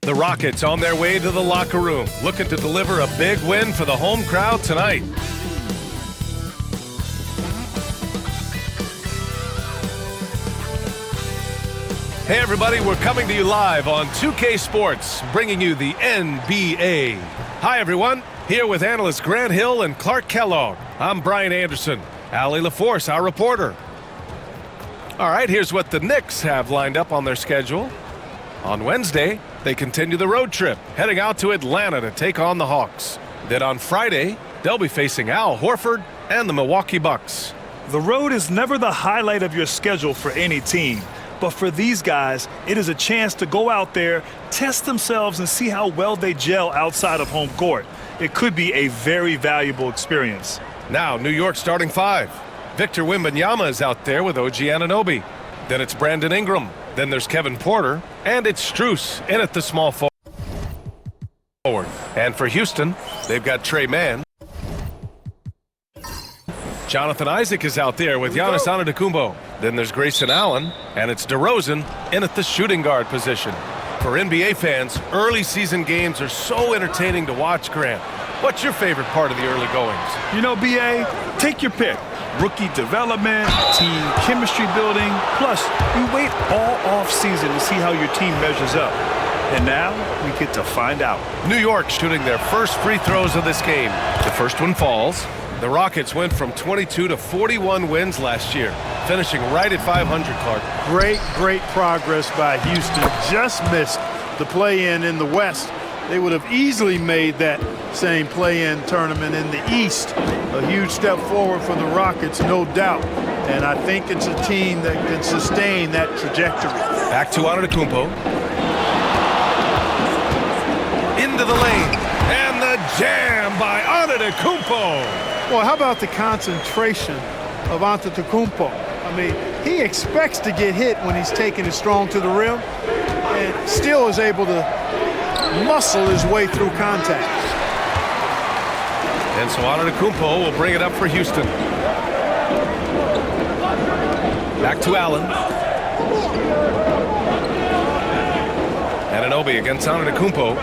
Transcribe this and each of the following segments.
The Rockets on their way to the locker room, looking to deliver a big win for the home crowd tonight. Hey everybody, we're coming to you live on 2K Sports, bringing you the NBA. Hi everyone, here with analysts Grant Hill and Clark Kellogg. I'm Brian Anderson, Allie LaForce, our reporter. All right, here's what the Knicks have lined up on their schedule. On Wednesday, they continue the road trip, heading out to Atlanta to take on the Hawks. Then on Friday, they'll be facing Al Horford and the Milwaukee Bucks. The road is never the highlight of your schedule for any team. But for these guys, it is a chance to go out there, test themselves, and see how well they gel outside of home court. It could be a very valuable experience. Now, New York starting five. Victor Wembanyama is out there with OG Anunoby. Then it's Brandon Ingram. Then there's Kevin Porter. And it's Strus in at the small forward. And for Houston, they've got Trey Mann. Jonathan Isaac is out there with Giannis Antetokounmpo. Then there's Grayson Allen, and it's DeRozan in at the shooting guard position. For NBA fans, early season games are so entertaining to watch, Grant. What's your favorite part of the early goings? You know, BA, take your pick. Rookie development, team chemistry building, plus you wait all off season to see how your team measures up. And now we get to find out. New York shooting their first free throws of this game. The first one falls. The Rockets went from 22 to 41 wins last year, finishing right at 500, Clark. Great progress by Houston. Just missed the play-in in the West. They would have easily made that same play-in tournament in the East. A huge step forward for the Rockets, no doubt. And I think it's a team that can sustain that trajectory. Back to Antetokounmpo. Into the lane. And the jam by Antetokounmpo. Well, how about the concentration of Antetokounmpo? I mean, he expects to get hit when he's taking it strong to the rim and still is able to muscle his way through contact. And so Antetokounmpo will bring it up for Houston. Back to Allen. Anunoby against Antetokounmpo.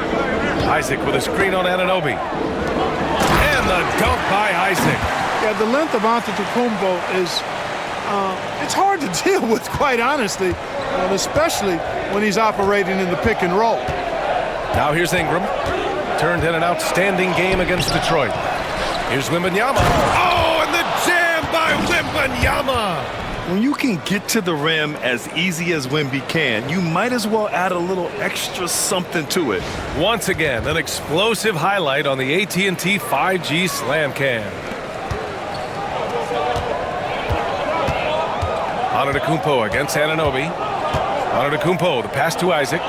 Isaac with a screen on Anunoby. And the dunk by Isaac. Yeah, the length of Antetokounmpo is it's hard to deal with, quite honestly, especially when he's operating in the pick and roll. Now here's Ingram. Turned in an outstanding game against Detroit. Here's Wembanyama. Oh, and the jam by Wembanyama. When you can get to the rim as easy as Wemby can, you might as well add a little extra something to it. Once again, an explosive highlight on the AT&T 5G Slam Cam. Antetokounmpo against Anunoby. Antetokounmpo, the pass to Isaac.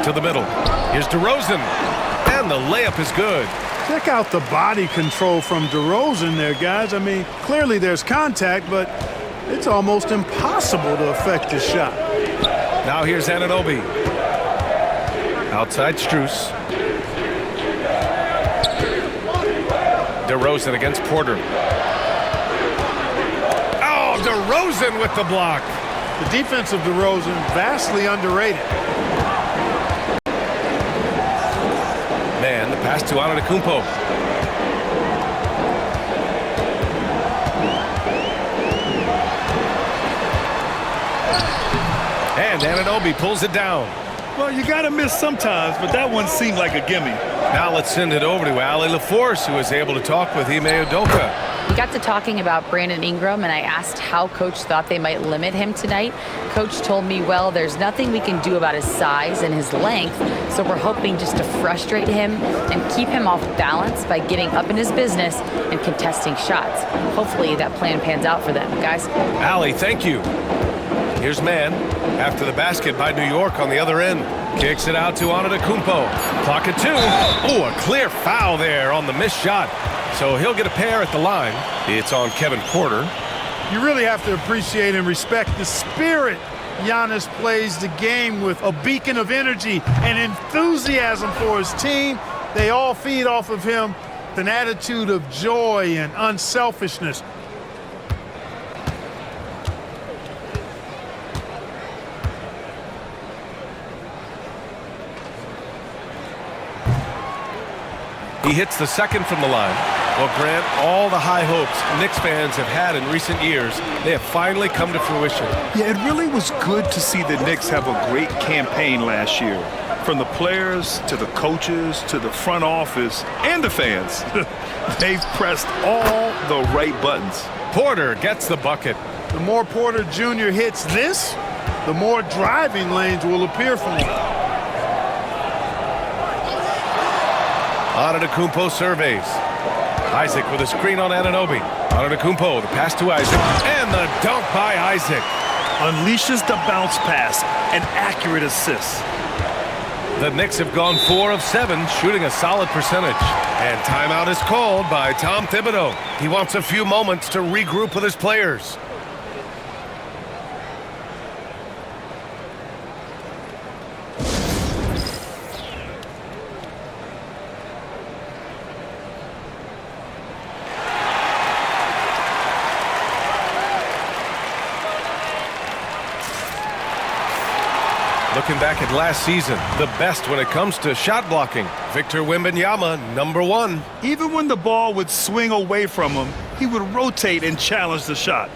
To the middle. Here's DeRozan. And the layup is good. Check out the body control from DeRozan there, guys. I mean, clearly there's contact, but it's almost impossible to affect his shot. Now here's Anunoby. Outside Strus. DeRozan against Porter. Oh, DeRozan with the block. The defense of DeRozan vastly underrated. Man, the pass to Antetokounmpo. And Anunoby pulls it down. Well, you got to miss sometimes, but that one seemed like a gimme. Now let's send it over to Allie LaForce, who was able to talk with Ime Udoka. We got to talking about Brandon Ingram, and I asked how Coach thought they might limit him tonight. Coach told me, well, there's nothing we can do about his size and his length, so we're hoping just to frustrate him and keep him off balance by getting up in his business and contesting shots. Hopefully that plan pans out for them, guys. Allie, thank you. Here's Mann after the basket by New York on the other end. Kicks it out to Antetokounmpo. Clock at 2. Oh, a clear foul there on the missed shot. So he'll get a pair at the line. It's on Kevin Porter. You really have to appreciate and respect the spirit Giannis plays the game with, a beacon of energy and enthusiasm for his team. They all feed off of him with an attitude of joy and unselfishness. He hits the second from the line. Well, Grant, all the high hopes Knicks fans have had in recent years, they have finally come to fruition. Yeah, it really was good to see the Knicks have a great campaign last year. From the players to the coaches to the front office and the fans. They've pressed all the right buttons. Porter gets the bucket. The more Porter Jr. hits this, the more driving lanes will appear for him. Antetokounmpo surveys. Isaac with a screen on Anunoby. Antetokounmpo, the pass to Isaac, and the dunk by Isaac. Unleashes the bounce pass, an accurate assist. The Knicks have gone 4 of 7, shooting a solid percentage. And timeout is called by Tom Thibodeau. He wants a few moments to regroup with his players. Looking back at last season, the best when it comes to shot blocking. Victor Wembanyama, #1. Even when the ball would swing away from him, he would rotate and challenge the shot.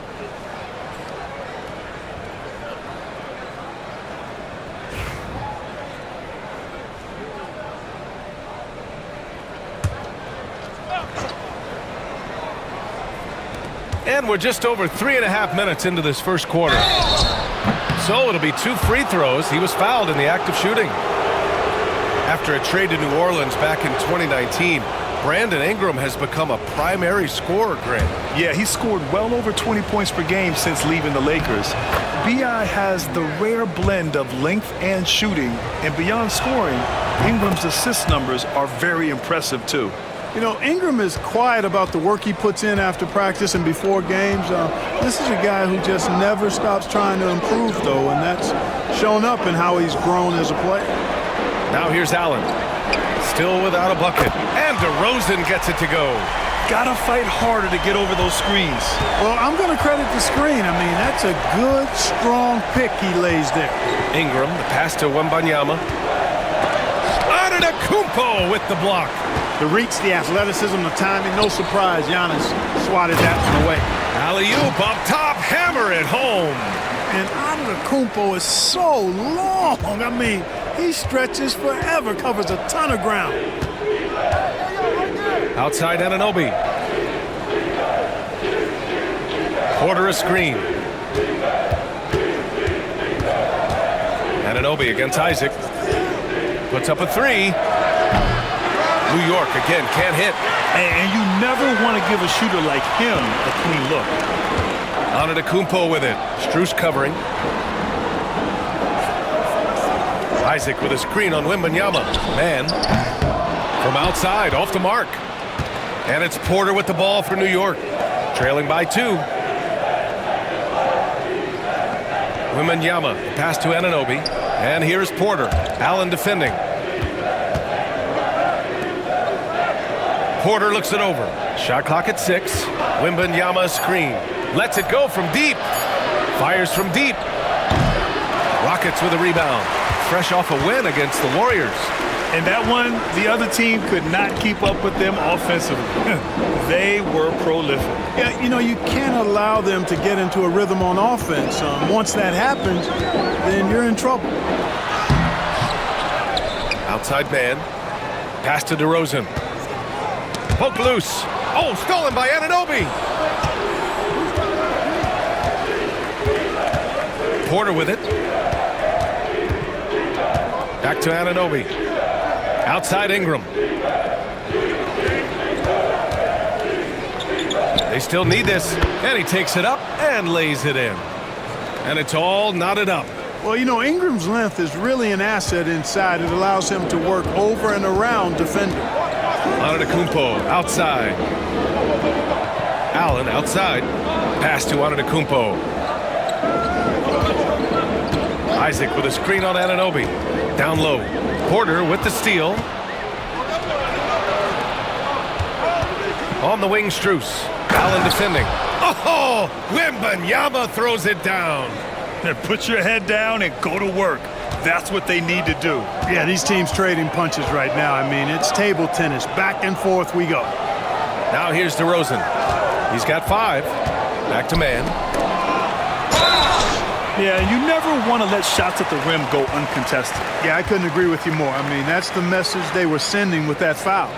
And we're just over 3.5 minutes into this first quarter. So it'll be 2 free throws. He was fouled in the act of shooting. After a trade to New Orleans back in 2019, Brandon Ingram has become a primary scorer, Grant. Yeah, he scored well over 20 points per game since leaving the Lakers. B.I. has the rare blend of length and shooting, and beyond scoring, Ingram's assist numbers are very impressive too. You know, Ingram is quiet about the work he puts in after practice and before games. This is a guy who just never stops trying to improve, though, and that's shown up in how he's grown as a player. Now here's Allen. Still without a bucket. And DeRozan gets it to go. Gotta fight harder to get over those screens. Well, I'm going to credit the screen. I mean, that's a good, strong pick he lays there. Ingram, the pass to Wembanyama. Antetokounmpo with the block. The reach, the athleticism, the timing, no surprise. Giannis swatted that one away. Alley-oop up top, hammer it home. And Antetokounmpo is so long. I mean, he stretches forever, covers a ton of ground. Outside Anunoby. Porter a screen. Anunoby against Isaac. Puts up a 3. New York again can't hit. And you never want to give a shooter like him a clean look. Antetokounmpo with it. Strus covering. Isaac with a screen on Wembanyama. Man from outside, off the mark. And it's Porter with the ball for New York. Trailing by 2. Wembanyama, pass to Anunoby. And here's Porter. Allen defending. Porter looks it over. Shot clock at 6. Wembanyama screen. Lets it go from deep. Fires from deep. Rockets with a rebound. Fresh off a win against the Warriors. And that one, the other team could not keep up with them offensively. They were prolific. Yeah, you know, you can't allow them to get into a rhythm on offense. Once that happens, then you're in trouble. Outside man. Pass to DeRozan. Poke loose. Oh, stolen by Anunoby. Porter with it. Back to Anunoby. Outside Ingram. They still need this. And he takes it up and lays it in. And it's all knotted up. Well, you know, Ingram's length is really an asset inside. It allows him to work over and around defenders. Antetokounmpo outside. Allen outside. Pass to Antetokounmpo. Isaac with a screen on Anunoby. Down low. Porter with the steal. On the wing, Strus. Allen defending. Oh! Wembanyama throws it down. Put your head down and go to work. That's what they need to do. Yeah, these teams trading punches right now. I mean, it's table tennis. Back and forth we go. Now here's DeRozan. He's got 5. Back to man. Yeah, you never want to let shots at the rim go uncontested. Yeah, I couldn't agree with you more. I mean, that's the message they were sending with that foul.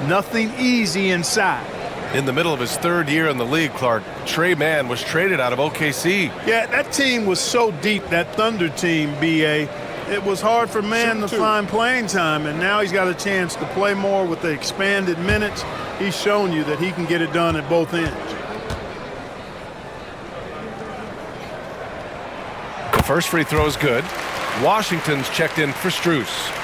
Nothing easy inside. In the middle of his 3rd year in the league, Clark, Trey Mann was traded out of OKC. Yeah, that team was so deep, that Thunder team, B.A. It was hard for Mann to find playing time, and now he's got a chance to play more with the expanded minutes. He's shown you that he can get it done at both ends. The first free throw is good. Washington's checked in for Strus.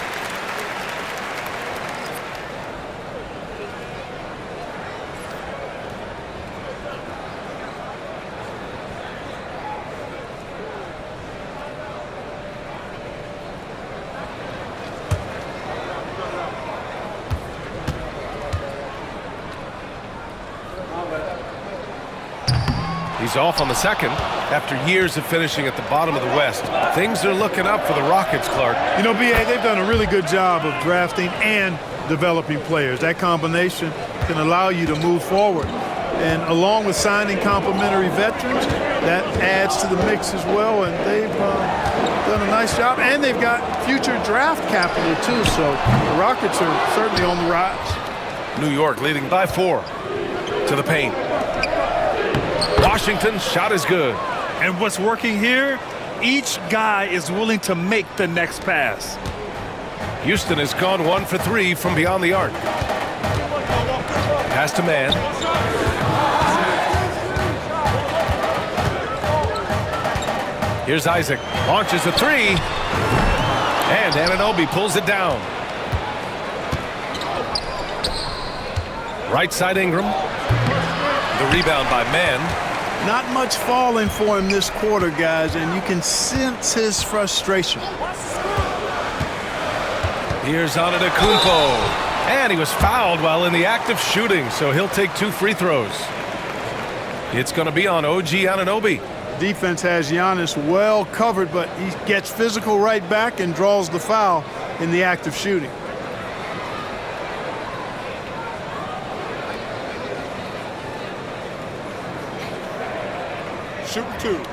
He's off on the second. After years of finishing at the bottom of the West, things are looking up for the Rockets, Clark. You know, B.A., they've done a really good job of drafting and developing players. That combination can allow you to move forward. And along with signing complementary veterans, that adds to the mix as well. And they've done a nice job. And they've got future draft capital, too. So the Rockets are certainly on the rise. New York leading by 4 to the paint. Washington's shot is good. And what's working here, each guy is willing to make the next pass. Houston has gone 1 for 3 from beyond the arc. Pass to man. Here's Isaac. Launches a 3. And Anunoby pulls it down. Right side Ingram. The rebound by Man. Not much falling for him this quarter, guys, and you can sense his frustration. Here's Antetokounmpo. And he was fouled while in the act of shooting, so he'll take 2 free throws. It's going to be on OG Anunoby. Defense has Giannis well covered, but he gets physical right back and draws the foul in the act of shooting. Shooting 2.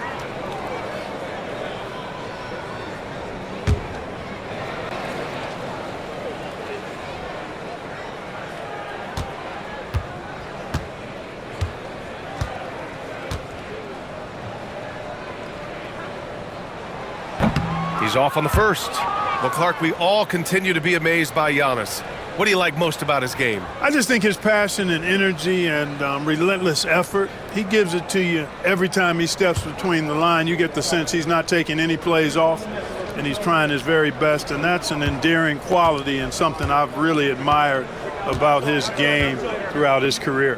He's off on the first. Well, Clark, we all continue to be amazed by Giannis. What do you like most about his game? I just think his passion and energy and relentless effort, he gives it to you every time he steps between the line. You get the sense he's not taking any plays off, and he's trying his very best, and that's an endearing quality and something I've really admired about his game throughout his career.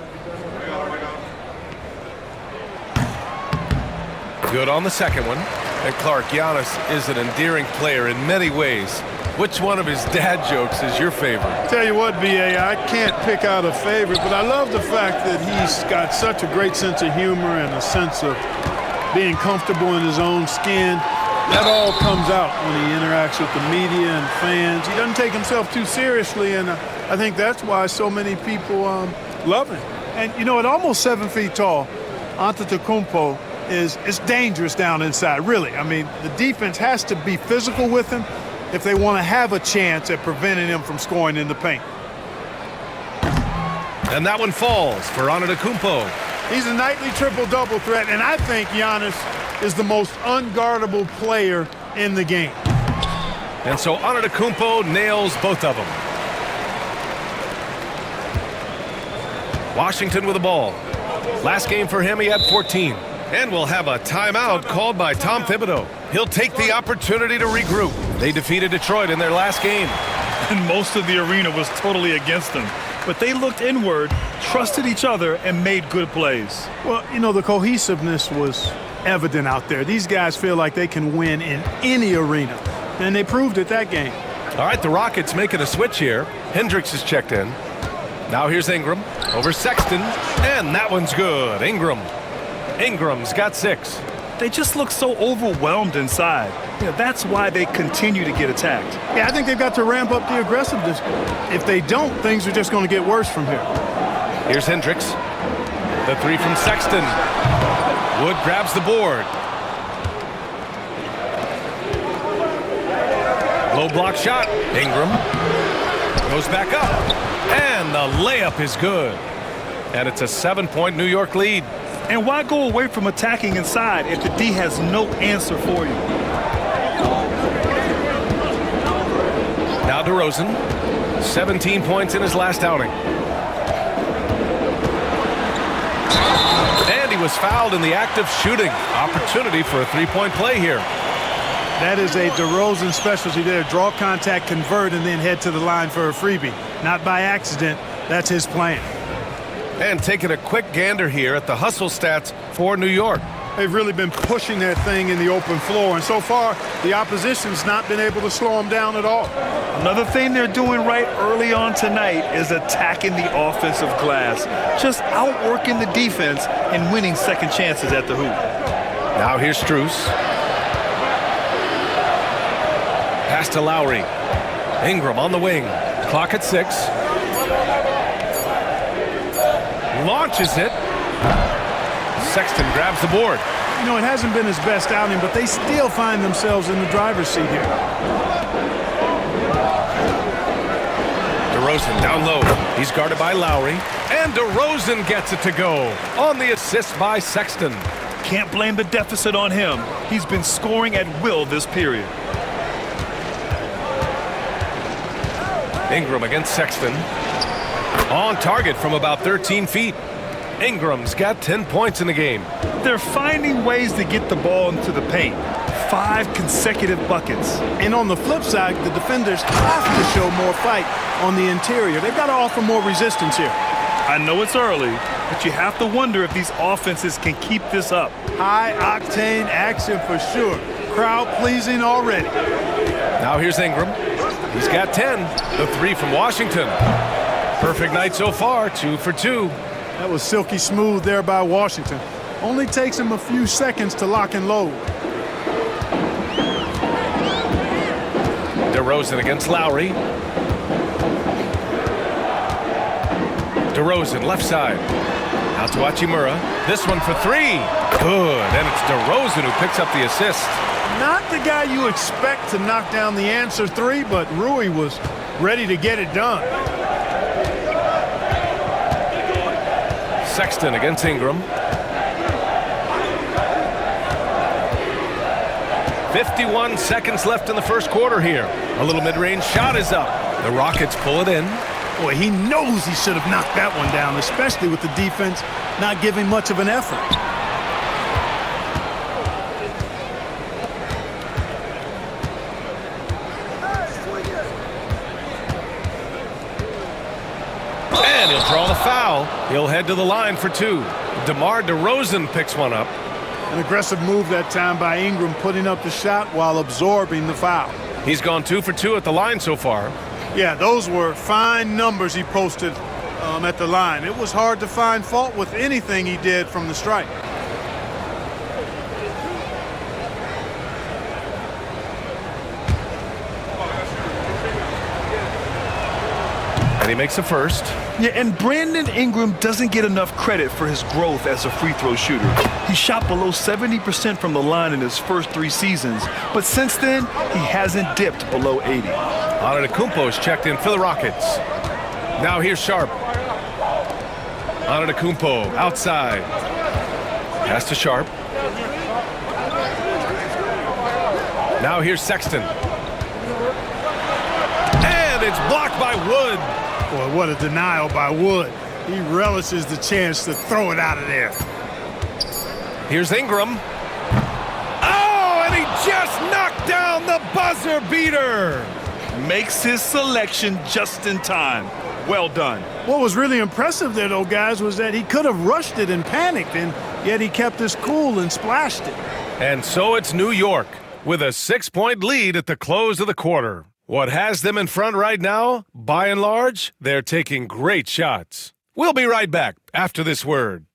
Good on the second one. And Clark, Giannis is an endearing player in many ways. Which one of his dad jokes is your favorite? Tell you what, B.A., I can't pick out a favorite, but I love the fact that he's got such a great sense of humor and a sense of being comfortable in his own skin. That all comes out when he interacts with the media and fans. He doesn't take himself too seriously, and I think that's why so many people love him. And, you know, at almost 7 feet tall, Antetokounmpo is dangerous down inside, really. I mean, the defense has to be physical with him if they want to have a chance at preventing him from scoring in the paint. And that one falls for Antetokounmpo. He's a nightly triple-double threat, and I think Giannis is the most unguardable player in the game. And so Antetokounmpo nails both of them. Washington with the ball. Last game for him, he had 14. And we'll have a timeout called by Tom Thibodeau. He'll take the opportunity to regroup. They defeated Detroit in their last game. And most of the arena was totally against them. But they looked inward, trusted each other, and made good plays. Well, you know, the cohesiveness was evident out there. These guys feel like they can win in any arena. And they proved it that game. All right, the Rockets making a switch here. Hendricks is checked in. Now here's Ingram over Sexton. And that one's good. Ingram's got 6. they just look so overwhelmed inside. That's why they continue to get attacked. Yeah, I think they've got to ramp up the aggressiveness. If they don't, things are just going to get worse from here. Here's Hendricks. The three from Sexton. Wood grabs the board. Low block shot. Ingram goes back up. And the layup is good. And it's a 7-point New York lead. And why go away from attacking inside if the D has no answer for you? Now DeRozan. 17 points in his last outing. And he was fouled in the act of shooting. Opportunity for a three-point play here. That is a DeRozan specialty there. Draw contact, convert, and then head to the line for a freebie. Not by accident. That's his plan. And taking a quick gander here at the hustle stats for New York. They've really been pushing that thing in the open floor, and so far the opposition's not been able to slow them down at all. Another thing they're doing right early on tonight is attacking the offensive glass, just outworking the defense and winning second chances at the hoop. Now here's Strus. Pass to Lowry. Ingram on the wing. Clock at 6. Launches it. Sexton grabs the board. You know, it hasn't been his best outing, but they still find themselves in the driver's seat here. DeRozan down low. He's guarded by Lowry. And DeRozan gets it to go on the assist by Sexton. Can't blame the deficit on him. He's been scoring at will this period. Ingram against Sexton. On target from about 13 feet. Ingram's got 10 points in the game. They're finding ways to get the ball into the paint. 5 consecutive buckets. And on the flip side, the defenders have to show more fight on the interior. They've got to offer more resistance here. I know it's early, but you have to wonder if these offenses can keep this up. High-octane action for sure. Crowd pleasing already. Now here's Ingram. He's got 10. The three from Washington. Perfect night so far, 2 for 2. That was silky smooth there by Washington. Only takes him a few seconds to lock and load. DeRozan against Lowry. DeRozan left side. Out to Hachimura. This one for 3. Good. And it's DeRozan who picks up the assist. Not the guy you expect to knock down the answer 3, but Rui was ready to get it done. Sexton against Ingram. 51 seconds left in the first quarter here. A little mid-range shot is up. The Rockets pull it in. Boy, he knows he should have knocked that one down, especially with the defense not giving much of an effort. And he'll draw the foul. He'll head to the line for 2. DeMar DeRozan picks one up. An aggressive move that time by Ingram, putting up the shot while absorbing the foul. He's gone 2 for 2 at the line so far. Yeah, those were fine numbers he posted at the line. It was hard to find fault with anything he did from the stripe. And he makes a first. Yeah, and Brandon Ingram doesn't get enough credit for his growth as a free throw shooter. He shot below 70% from the line in his first 3 seasons, but since then, he hasn't dipped below 80. Antetokounmpo's checked in for the Rockets. Now here's Sharp. Antetokounmpo outside. Pass to Sharp. Now here's Sexton. And it's blocked by Wood. Boy, what a denial by Wood. He relishes the chance to throw it out of there. Here's Ingram. Oh, and he just knocked down the buzzer beater. Makes his selection just in time. Well done. What was really impressive there, though, guys, was that he could have rushed it and panicked, and yet he kept his cool and splashed it. And so it's New York with a 6-point lead at the close of the quarter. What has them in front right now? By and large, they're taking great shots. We'll be right back after this word.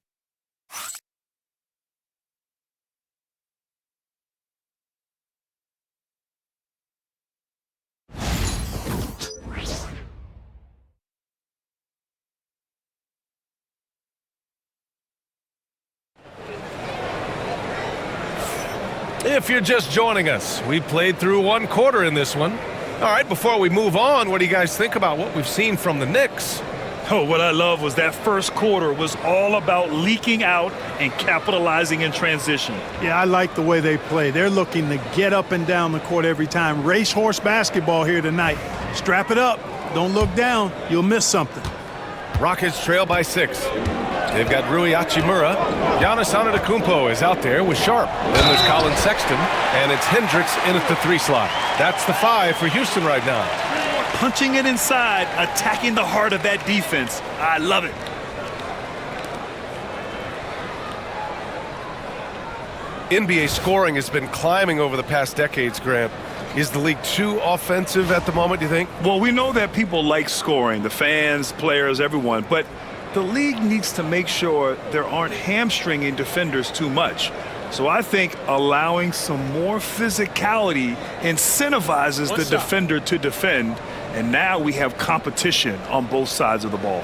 If you're just joining us, we played through one quarter in this one. All right, before we move on, what do you guys think about what we've seen from the Knicks? Oh, what I love was that first quarter was all about leaking out and capitalizing in transition. Yeah, I like the way they play. They're looking to get up and down the court every time. Racehorse basketball here tonight. Strap it up. Don't look down. You'll miss something. Rockets trail by 6. They've got Rui Hachimura. Giannis Antetokounmpo is out there with Sharp. Then there's Colin Sexton, and it's Hendricks in at the 3 slot. That's the 5 for Houston right now. Punching it inside, attacking the heart of that defense. I love it. NBA scoring has been climbing over the past decades, Grant. Is the league too offensive at the moment, do you think? Well, we know that people like scoring, the fans, players, everyone, but the league needs to make sure there aren't hamstringing defenders too much. So I think allowing some more physicality incentivizes the defender to defend, and now we have competition on both sides of the ball.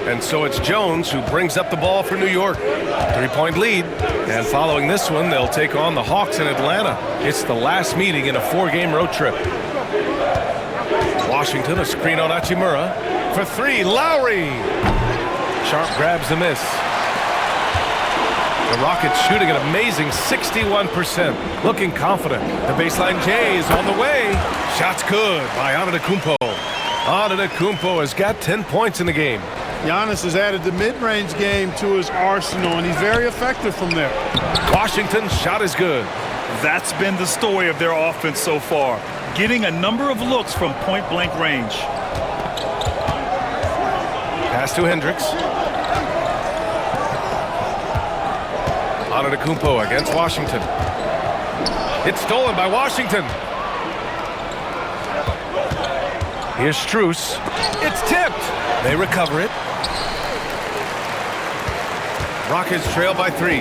And so it's Jones who brings up the ball for New York. 3-point lead. And following this one, they'll take on the Hawks in Atlanta. It's the last meeting in a 4-game road trip. Washington, a screen on Hachimura. For 3, Lowry. Sharp grabs the miss. The Rockets shooting an amazing 61%. Looking confident. The baseline J is on the way. Shot's good by Antetokounmpo. Antetokounmpo has got 10 points in the game. Giannis has added the mid-range game to his arsenal, and he's very effective from there. Washington's shot is good. That's been the story of their offense so far, getting a number of looks from point-blank range. Pass to Hendricks. Antetokounmpo against Washington. It's stolen by Washington. Here's Strus. It's tipped. They recover it. Rockets trail by 3.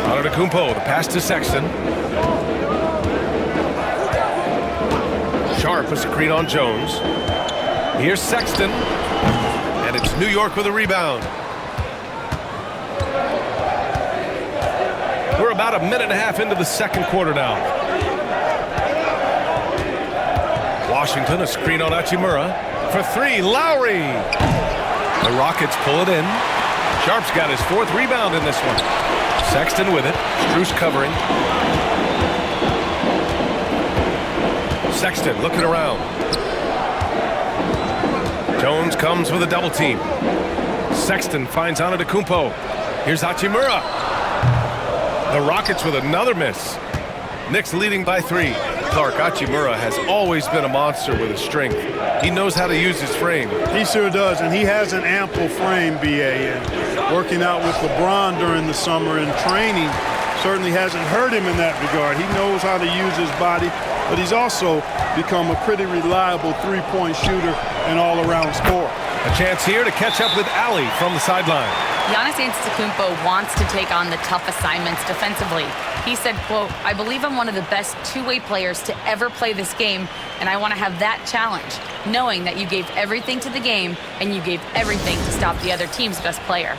Antetokounmpo, the pass to Sexton. Sharp, a screen on Jones. Here's Sexton. And it's New York with a rebound. We're about a minute and a half into the second quarter now. Washington, a screen on Hachimura. For 3, Lowry. The Rockets pull it in. Sharp's got his 4th rebound in this one. Sexton with it. Strus covering. Sexton looking around. Jones comes with a double team. Sexton finds Antetokounmpo. Here's Hachimura. The Rockets with another miss. Knicks leading by 3. Clark, Hachimura has always been a monster with his strength. He knows how to use his frame. He sure does, and he has an ample frame, B.A. And working out with LeBron during the summer and training certainly hasn't hurt him in that regard. He knows how to use his body, but he's also become a pretty reliable three-point shooter and all-around scorer. A chance here to catch up with Ali from the sideline. Giannis Antetokounmpo wants to take on the tough assignments defensively. He said, quote, "I believe I'm one of the best two-way players to ever play this game, and I want to have that challenge, knowing that you gave everything to the game and you gave everything to stop the other team's best player."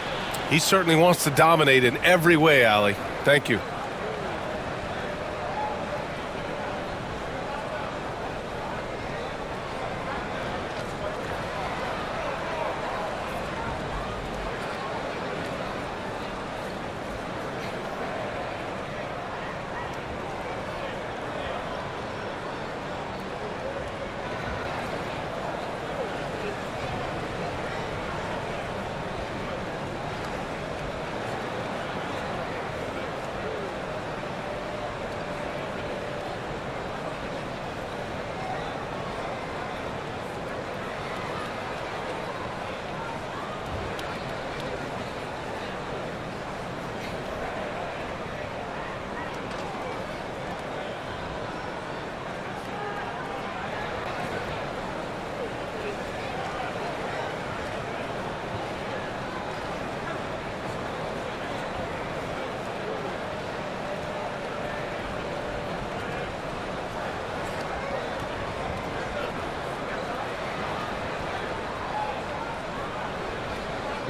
He certainly wants to dominate in every way, Ali. Thank you.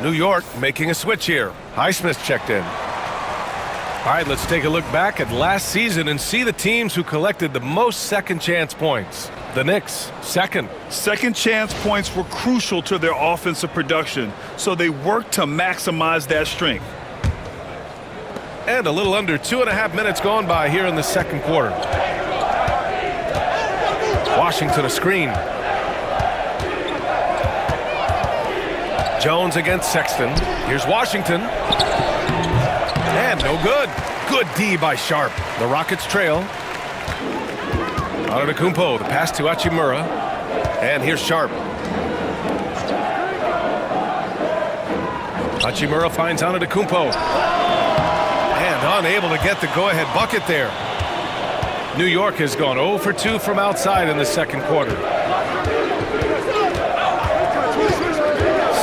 New York making a switch here. Highsmith checked in. All right, let's take a look back at last season and see the teams who collected the most second chance points. The Knicks, second. Second chance points were crucial to their offensive production, so they worked to maximize that strength. And a little under 2.5 minutes gone by here in the second quarter. Washington a screen. Jones against Sexton. Here's Washington. And no good. Good D by Sharp. The Rockets trail. Antetokounmpo, the pass to Hachimura. And here's Sharp. Hachimura finds Antetokounmpo. And unable to get the go-ahead bucket there. New York has gone 0 for 2 from outside in the second quarter.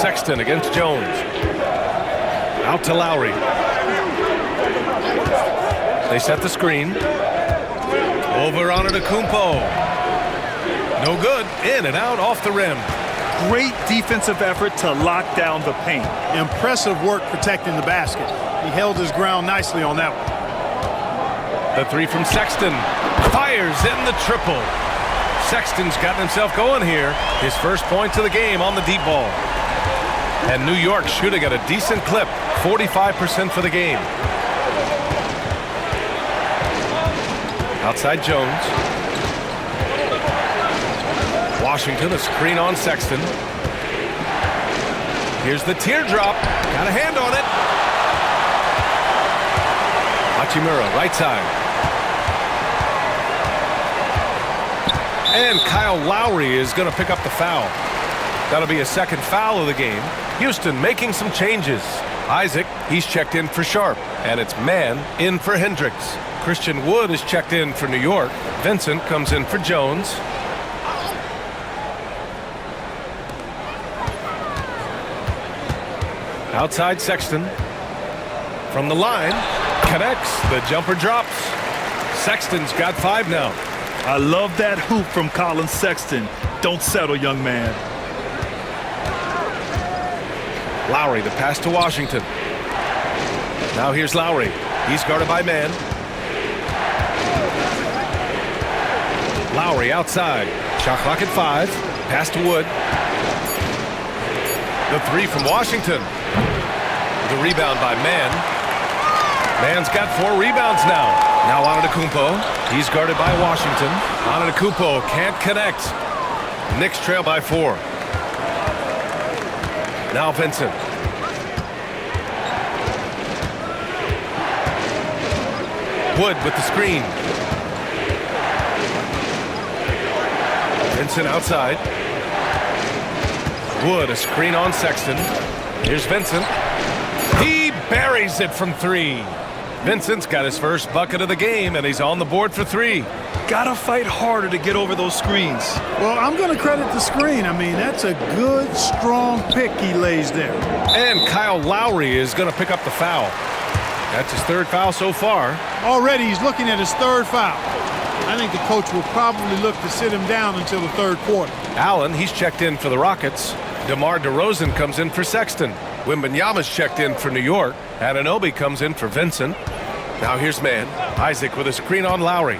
Sexton against Jones. Out to Lowry. They set the screen. Over on Antetokounmpo. No good. In and out off the rim. Great defensive effort to lock down the paint. Impressive work protecting the basket. He held his ground nicely on that one. The three from Sexton. Fires in the triple. Sexton's gotten himself going here. His first points of the game on the deep ball. And New York shooting at a decent clip. 45% for the game. Outside Jones. Washington, a screen on Sexton. Here's the teardrop. Got a hand on it. Hachimura, right side. And Kyle Lowry is going to pick up the foul. That'll be a second foul of the game. Houston making some changes. Isaac, he's checked in for Sharp. And it's Mann in for Hendricks. Christian Wood is checked in for New York. Vincent comes in for Jones. Outside Sexton. From the line. Connects. The jumper drops. Sexton's got 5 now. I love that hoop from Colin Sexton. Don't settle, young man. Lowry, the pass to Washington. Now here's Lowry. He's guarded by Mann. Lowry outside. Shot clock at 5. Pass to Wood. The three from Washington. The rebound by Mann. Mann's got 4 rebounds now. Now Antetokounmpo. He's guarded by Washington. Antetokounmpo can't connect. Knicks trail by 4. Now Vincent. Wood with the screen. Vincent outside. Wood, a screen on Sexton. Here's Vincent. He buries it from 3. Vincent's got his first bucket of the game, and he's on the board for 3. Gotta fight harder to get over those screens. Well, I'm going to credit the screen. I mean, that's a good, strong pick he lays there. And Kyle Lowry is going to pick up the foul. That's his 3rd foul so far. Already he's looking at his 3rd foul. I think the coach will probably look to sit him down until the 3rd quarter. Allen, he's checked in for the Rockets. DeMar DeRozan comes in for Sexton. Wembanyama's checked in for New York. Anunoby comes in for Vincent. Now here's Mann. Isaac with a screen on Lowry.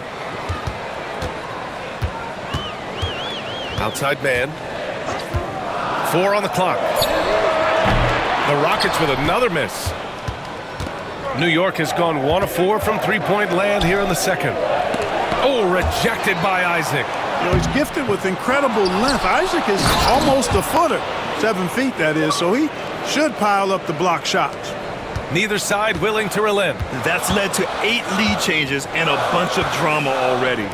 Outside Mann. 4 on the clock. The Rockets with another miss. New York has gone 1 of 4 from three-point land here in the second. Oh, rejected by Isaac. You know, he's gifted with incredible length. Isaac is almost a footer. 7 feet, that is, so he should pile up the block shots. Neither side willing to relent. That's led to 8 lead changes and a bunch of drama already.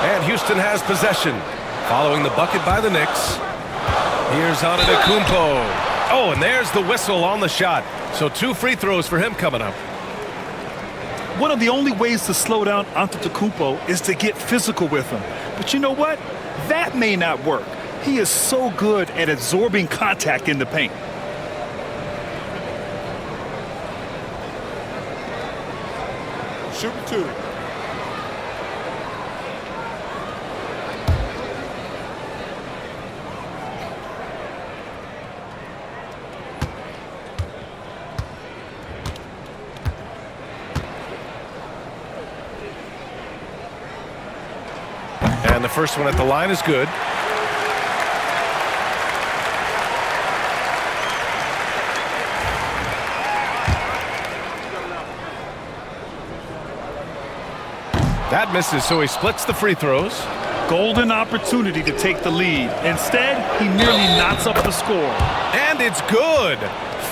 And Houston has possession. Following the bucket by the Knicks. Here's Antetokounmpo. Oh, and there's the whistle on the shot. So 2 free throws for him coming up. One of the only ways to slow down Antetokounmpo is to get physical with him. But you know what? That may not work. He is so good at absorbing contact in the paint. Shooting 2. And the first one at the line is good. That misses, so he splits the free throws. Golden opportunity to take the lead. Instead, he merely knots up the score. And it's good.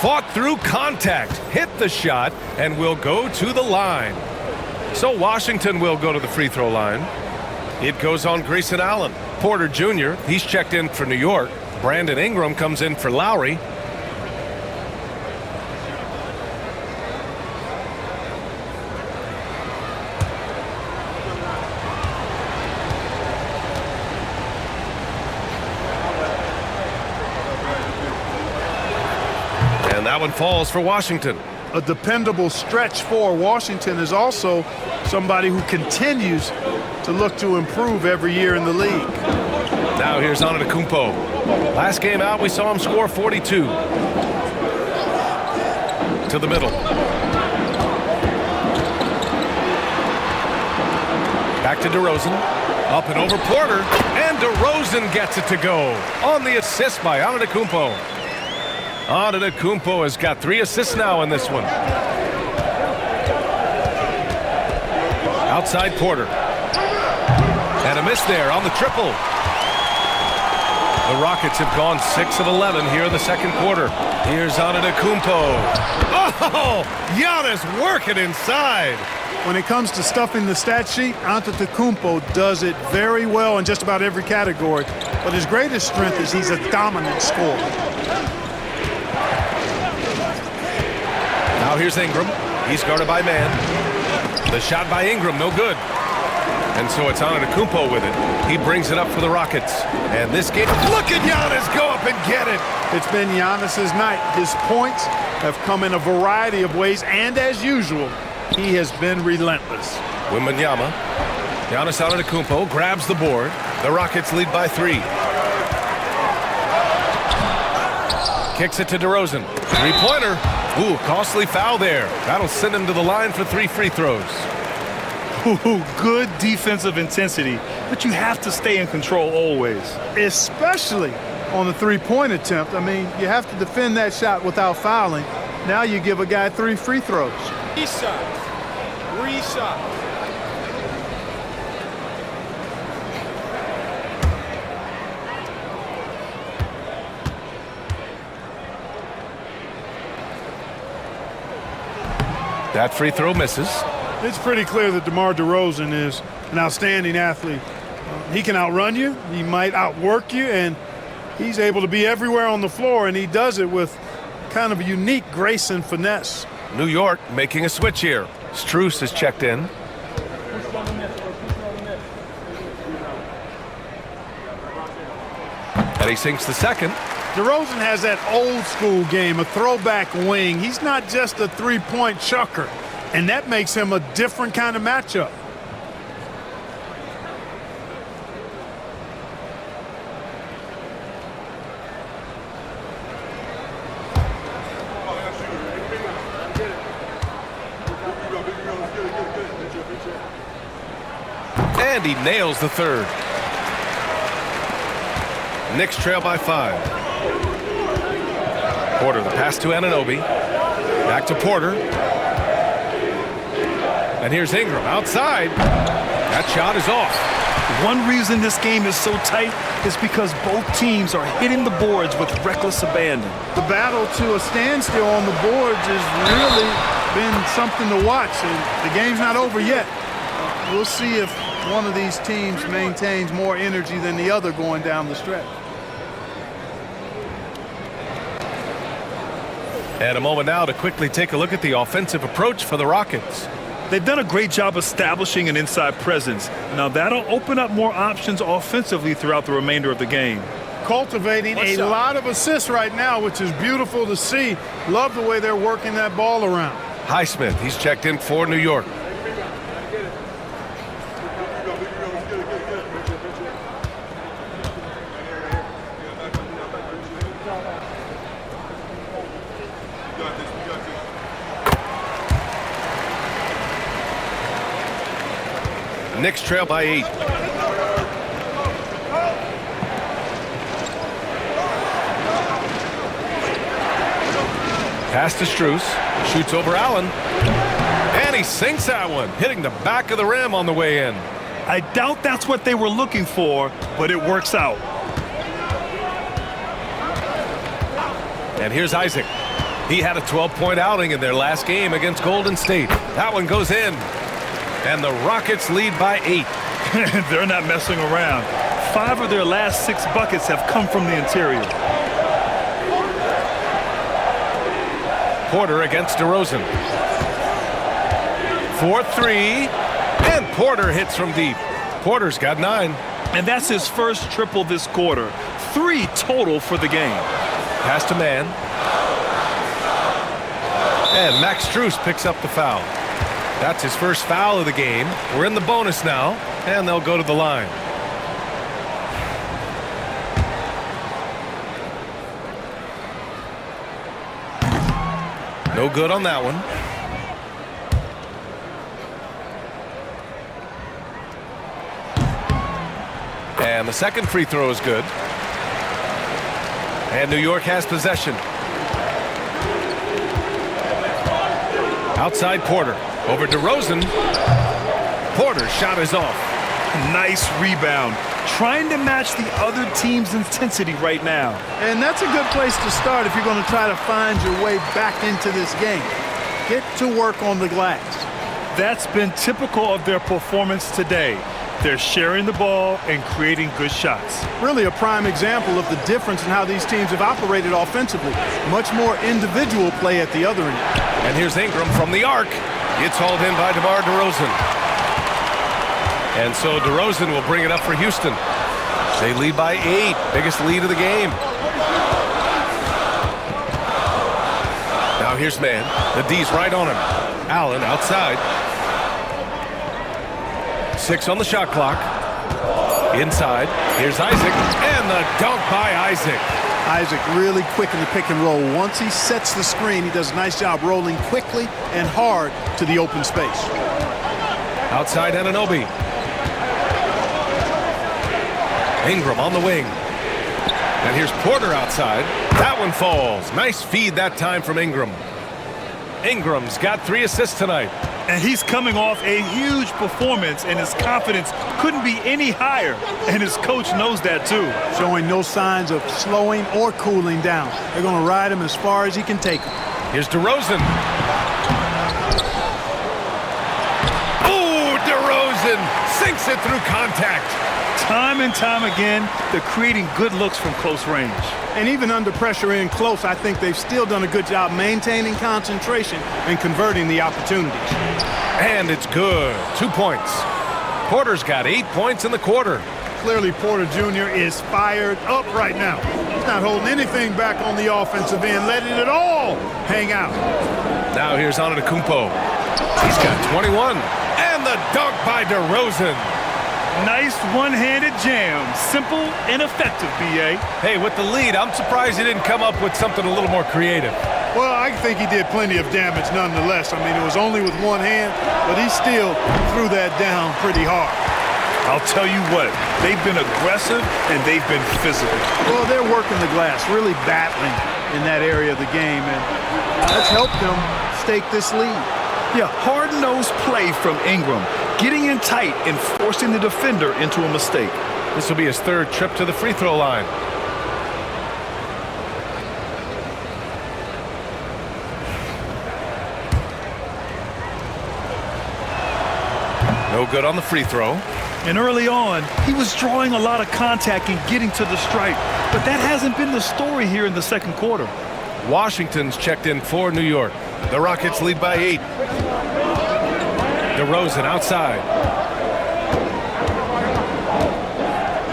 Fought through contact, hit the shot, and will go to the line. So Washington will go to the free throw line. It goes on Grayson Allen. Porter Jr., he's checked in for New York. Brandon Ingram comes in for Lowry. And that one falls for Washington. A dependable stretch for Washington is also somebody who continues to look to improve every year in the league. Now here's Antetokounmpo. Last game out, we saw him score 42. To the middle. Back to DeRozan. Up and over Porter. And DeRozan gets it to go. On the assist by Antetokounmpo. Antetokounmpo has got 3 assists now in this one. Outside Porter. And a miss there on the triple. The Rockets have gone 6 of 11 here in the second quarter. Here's Antetokounmpo. Oh, Giannis working inside. When it comes to stuffing the stat sheet, Antetokounmpo does it very well in just about every category. But his greatest strength is he's a dominant scorer. Now here's Ingram. He's guarded by man. The shot by Ingram, no good. And so it's Antetokounmpo with it. He brings it up for the Rockets. And this game, look at Giannis go up and get it. It's been Giannis's night. His points have come in a variety of ways, and as usual, he has been relentless. Wembanyama. Giannis Antetokounmpo grabs the board. The Rockets lead by 3. Kicks it to DeRozan. Three-pointer. Ooh, costly foul there. That'll send him to the line for 3 free throws. Ooh, good defensive intensity, but you have to stay in control always. Especially on the three-point attempt. I mean, you have to defend that shot without fouling. Now you give a guy 3 free throws. Reset. That free throw misses. It's pretty clear that DeMar DeRozan is an outstanding athlete. He can outrun you, he might outwork you, and he's able to be everywhere on the floor, and he does it with kind of a unique grace and finesse. New York making a switch here. Strus is checked in. And he sinks the second. DeRozan has that old school game, a throwback wing. He's not just a three-point chucker, and that makes him a different kind of matchup. And he nails the third. Knicks trail by 5. Porter, the pass to Anunoby. Back to Porter. And here's Ingram outside. That shot is off. One reason this game is so tight is because both teams are hitting the boards with reckless abandon. The battle to a standstill on the boards has really been something to watch, and the game's not over yet. We'll see if one of these teams maintains more energy than the other going down the stretch. And a moment now to quickly take a look at the offensive approach for the Rockets. They've done a great job establishing an inside presence. Now that'll open up more options offensively throughout the remainder of the game. Cultivating a lot of assists right now, which is beautiful to see. Love the way they're working that ball around. Highsmith, he's checked in for New York. Knicks trail by 8. Pass to Strus. Shoots over Allen. And he sinks that one, hitting the back of the rim on the way in. I doubt that's what they were looking for, but it works out. And here's Isaac. He had a 12-point outing in their last game against Golden State. That one goes in. And the Rockets lead by 8. They're not messing around. 5 of their last 6 buckets have come from the interior. Porter against DeRozan. 4-3. And Porter hits from deep. Porter's got 9. And that's his first triple this quarter. 3 total for the game. Pass to Mann. And Max Strus picks up the foul. That's his first foul of the game. We're in the bonus now, and they'll go to the line. No good on that one. And the second free throw is good. And New York has possession. Outside Porter. Over DeRozan. Porter's shot is off. Nice rebound. Trying to match the other team's intensity right now. And that's a good place to start if you're going to try to find your way back into this game. Get to work on the glass. That's been typical of their performance today. They're sharing the ball and creating good shots. Really a prime example of the difference in how these teams have operated offensively. Much more individual play at the other end. And here's Ingram from the arc. It's hauled in by DeMar DeRozan. And so DeRozan will bring it up for Houston. They lead by 8. Biggest lead of the game. Now here's Mann. The D's right on him. Allen outside. 6 on the shot clock. Inside. Here's Isaac. And the dunk by Isaac. Isaac really quick in the pick and roll. Once he sets the screen, he does a nice job rolling quickly and hard to the open space. Outside Anunoby. Ingram on the wing. And here's Porter outside. That one falls. Nice feed that time from Ingram. Ingram's got 3 assists tonight. And he's coming off a huge performance, and his confidence couldn't be any higher. And his coach knows that, too. Showing no signs of slowing or cooling down. They're going to ride him as far as he can take him. Here's DeRozan. Oh, DeRozan sinks it through contact. Time and time again, they're creating good looks from close range. And even under pressure in close, I think they've still done a good job maintaining concentration and converting the opportunities. And it's good. 2 points. Porter's got 8 points in the quarter. Clearly, Porter Jr. is fired up right now. He's not holding anything back on the offensive end, letting it all hang out. Now here's Antetokounmpo. He's got 21. And the dunk by DeRozan. Nice one-handed jam. Simple and effective, B.A. Hey, with the lead, I'm surprised he didn't come up with something a little more creative. Well, I think he did plenty of damage nonetheless. I mean, it was only with one hand, but he still threw that down pretty hard. I'll tell you what, they've been aggressive and they've been physical. Well, they're working the glass, really battling in that area of the game, and that's helped them stake this lead. Yeah, hard-nosed play from Ingram, getting in tight and forcing the defender into a mistake. This will be his 3rd trip to the free throw line. No good on the free throw. And early on, he was drawing a lot of contact and getting to the stripe. But that hasn't been the story here in the second quarter. Washington's checked in for New York. The Rockets lead by 8. DeRozan outside.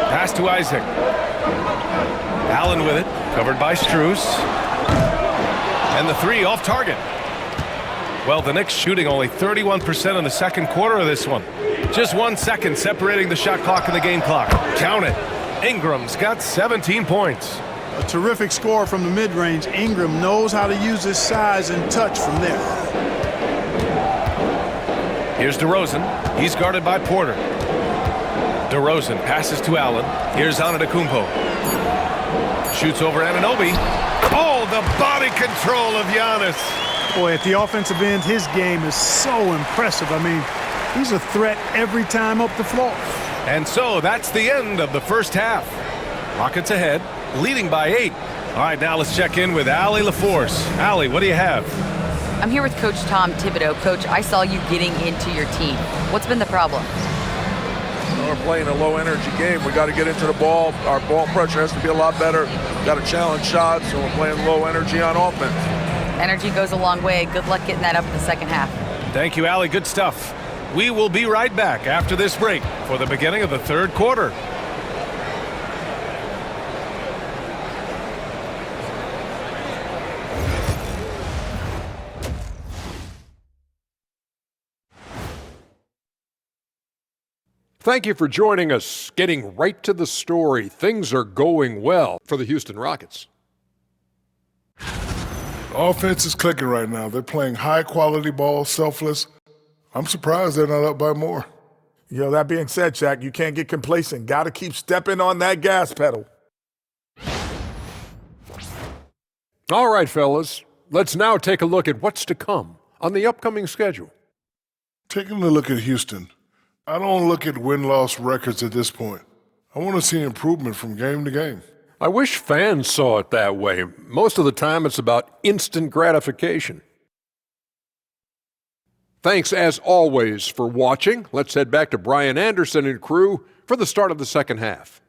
Pass to Isaac. Allen with it. Covered by Strus. And the 3 off target. Well, the Knicks shooting only 31% in the second quarter of this one. Just 1 second separating the shot clock and the game clock. Count it. Ingram's got 17 points. A terrific score from the mid-range. Ingram knows how to use his size and touch from there. Here's DeRozan. He's guarded by Porter. DeRozan passes to Allen. Here's Antetokounmpo. Shoots over Anunoby. Oh, the body control of Giannis. Boy, at the offensive end, his game is so impressive. I mean, he's a threat every time up the floor. And so that's the end of the first half. Rockets ahead, leading by 8. All right, now let's check in with Allie LaForce. Allie, what do you have? I'm here with Coach Tom Thibodeau. Coach, I saw you getting into your team. What's been the problem? We're playing a low-energy game. We got to get into the ball. Our ball pressure has to be a lot better. Got to challenge shots, and we're playing low energy on offense. Energy goes a long way. Good luck getting that up in the second half. Thank you, Allie. Good stuff. We will be right back after this break for the beginning of the third quarter. Thank you for joining us. Getting right to the story, things are going well for the Houston Rockets. Offense is clicking right now. They're playing high-quality ball, selfless. I'm surprised they're not up by more. That being said, Shaq, you can't get complacent. Got to keep stepping on that gas pedal. All right, fellas, let's now take a look at what's to come on the upcoming schedule. Taking a look at Houston, I don't look at win-loss records at this point. I want to see improvement from game to game. I wish fans saw it that way. Most of the time, it's about instant gratification. Thanks, as always, for watching. Let's head back to Brian Anderson and crew for the start of the second half.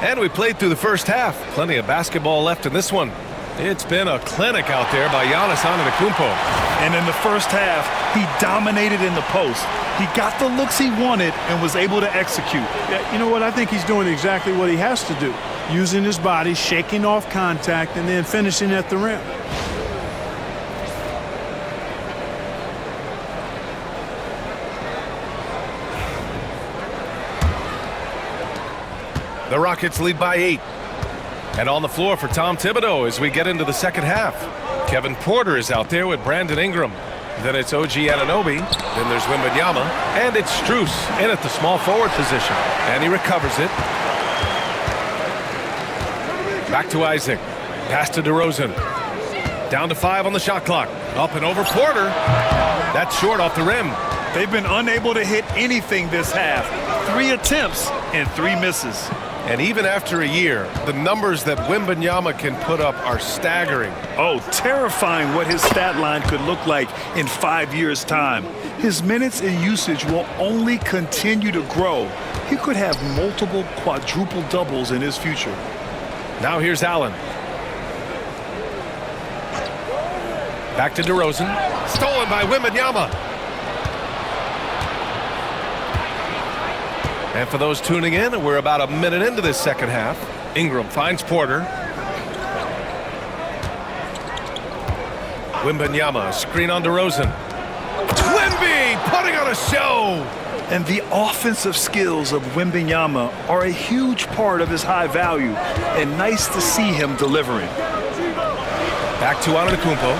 And we played through the first half. Plenty of basketball left in this one. It's been a clinic out there by Giannis Antetokounmpo. And in the first half, he dominated in the post. He got the looks he wanted and was able to execute. Yeah, you know what? I think he's doing exactly what he has to do. Using his body, shaking off contact, and then finishing at the rim. The Rockets lead by 8. And on the floor for Tom Thibodeau as we get into the second half. Kevin Porter is out there with Brandon Ingram. Then it's OG Anunoby. Then there's Wembanyama. And it's Strus in at the small forward position. And he recovers it. Back to Isaac. Pass to DeRozan. Down to 5 on the shot clock. Up and over Porter. That's short off the rim. They've been unable to hit anything this half. 3 attempts and 3 misses. And even after a year, the numbers that Wembanyama can put up are staggering. Oh, terrifying what his stat line could look like in 5 years' time. His minutes and usage will only continue to grow. He could have multiple quadruple doubles in his future. Now here's Allen. Back to DeRozan. Stolen by Wembanyama. And for those tuning in, we're about a minute into this second half. Ingram finds Porter. Wembanyama, screen on DeRozan. Wemby putting on a show. And the offensive skills of Wembanyama are a huge part of his high value, and nice to see him delivering. Back to Antetokounmpo.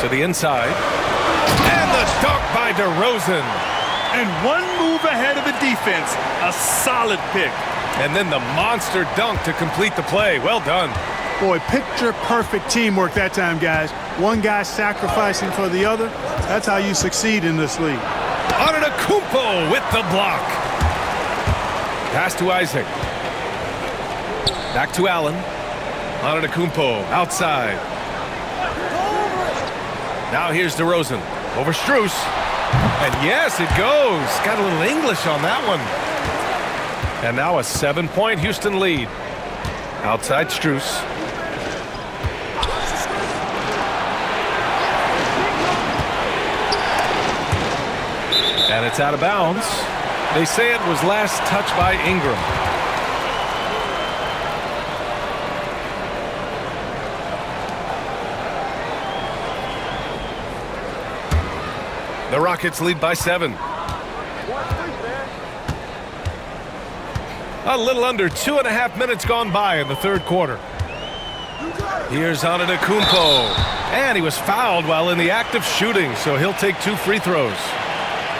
To the inside. And the dunk by DeRozan. And one move ahead of the defense, a solid pick. And then the monster dunk to complete the play. Well done. Boy, picture-perfect teamwork that time, guys. One guy sacrificing for the other. That's how you succeed in this league. Antetokounmpo with the block. Pass to Isaac. Back to Allen. Antetokounmpo outside. Now here's DeRozan. Over Strus. And yes, it goes. Got a little English on that one. And now a 7-point Houston lead. Outside Strus. And it's out of bounds. They say it was last touched by Ingram. The Rockets lead by 7. A little under 2.5 minutes gone by in the third quarter. Here's Antetokounmpo. And he was fouled while in the act of shooting, so he'll take 2 free throws.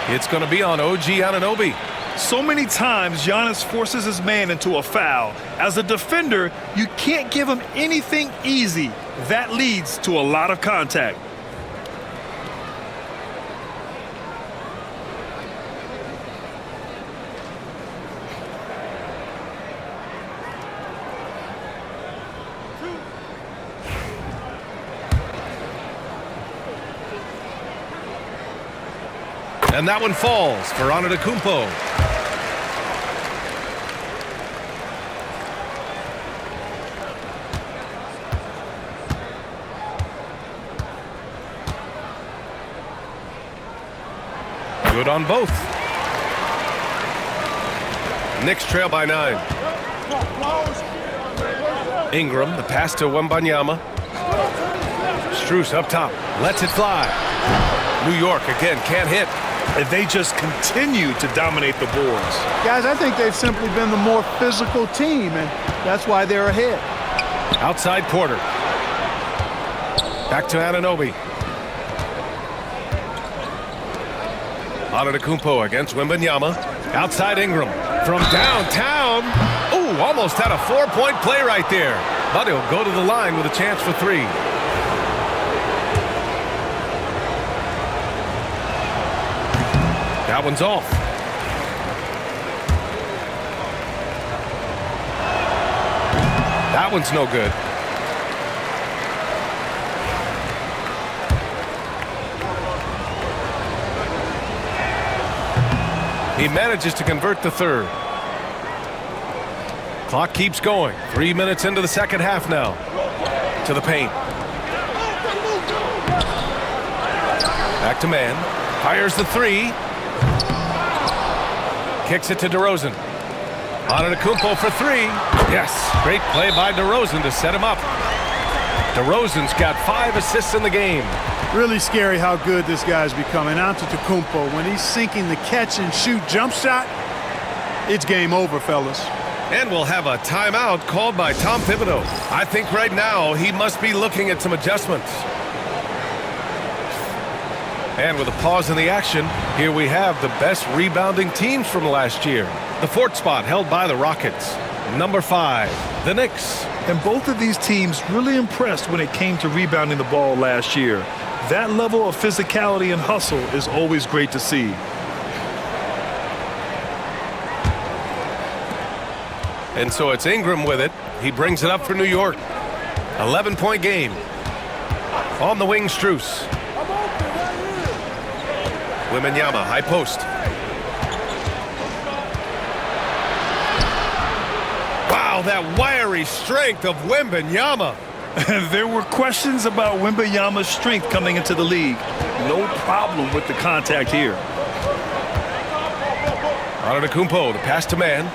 It's going to be on OG Anunoby. So many times Giannis forces his man into a foul. As a defender, you can't give him anything easy. That leads to a lot of contact. And that one falls for Antetokounmpo. Good on both. Knicks trail by 9. Ingram, the pass to Wembanyama. Strus up top, lets it fly. New York again can't hit. And they just continue to dominate the boards. Guys, I think they've simply been the more physical team, and that's why they're ahead. Outside Porter. Back to Anunoby. Antetokounmpo against Wembanyama. Outside Ingram. From downtown. Ooh, almost had a 4-point play right there. But he'll go to the line with a chance for 3. That one's off. That one's no good. He manages to convert the third. Clock keeps going. 3 minutes into the second half now. To the paint. Back to man. Fires the 3. Kicks it to DeRozan. Antetokounmpo for 3. Yes, great play by DeRozan to set him up. DeRozan's got 5 assists in the game. Really scary how good this guy's becoming. Antetokounmpo, when he's sinking the catch-and-shoot jump shot, it's game over, fellas. And we'll have a timeout called by Tom Thibodeau. I think right now he must be looking at some adjustments. And with a pause in the action, here we have the best rebounding teams from last year. The 4th spot held by the Rockets. Number 5, the Knicks. And both of these teams really impressed when it came to rebounding the ball last year. That level of physicality and hustle is always great to see. And so it's Ingram with it. He brings it up for New York. 11-point game. On the wing, Strus. Wembanyama, high post. Wow, that wiry strength of Wembanyama. There were questions about Wembanyama's strength coming into the league. No problem with the contact here. Antetokounmpo, the pass to man.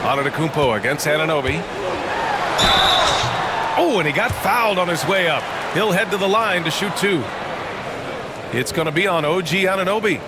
Antetokounmpo against Anunoby. Oh, and he got fouled on his way up. He'll head to the line to shoot 2. It's going to be on OG Anunoby.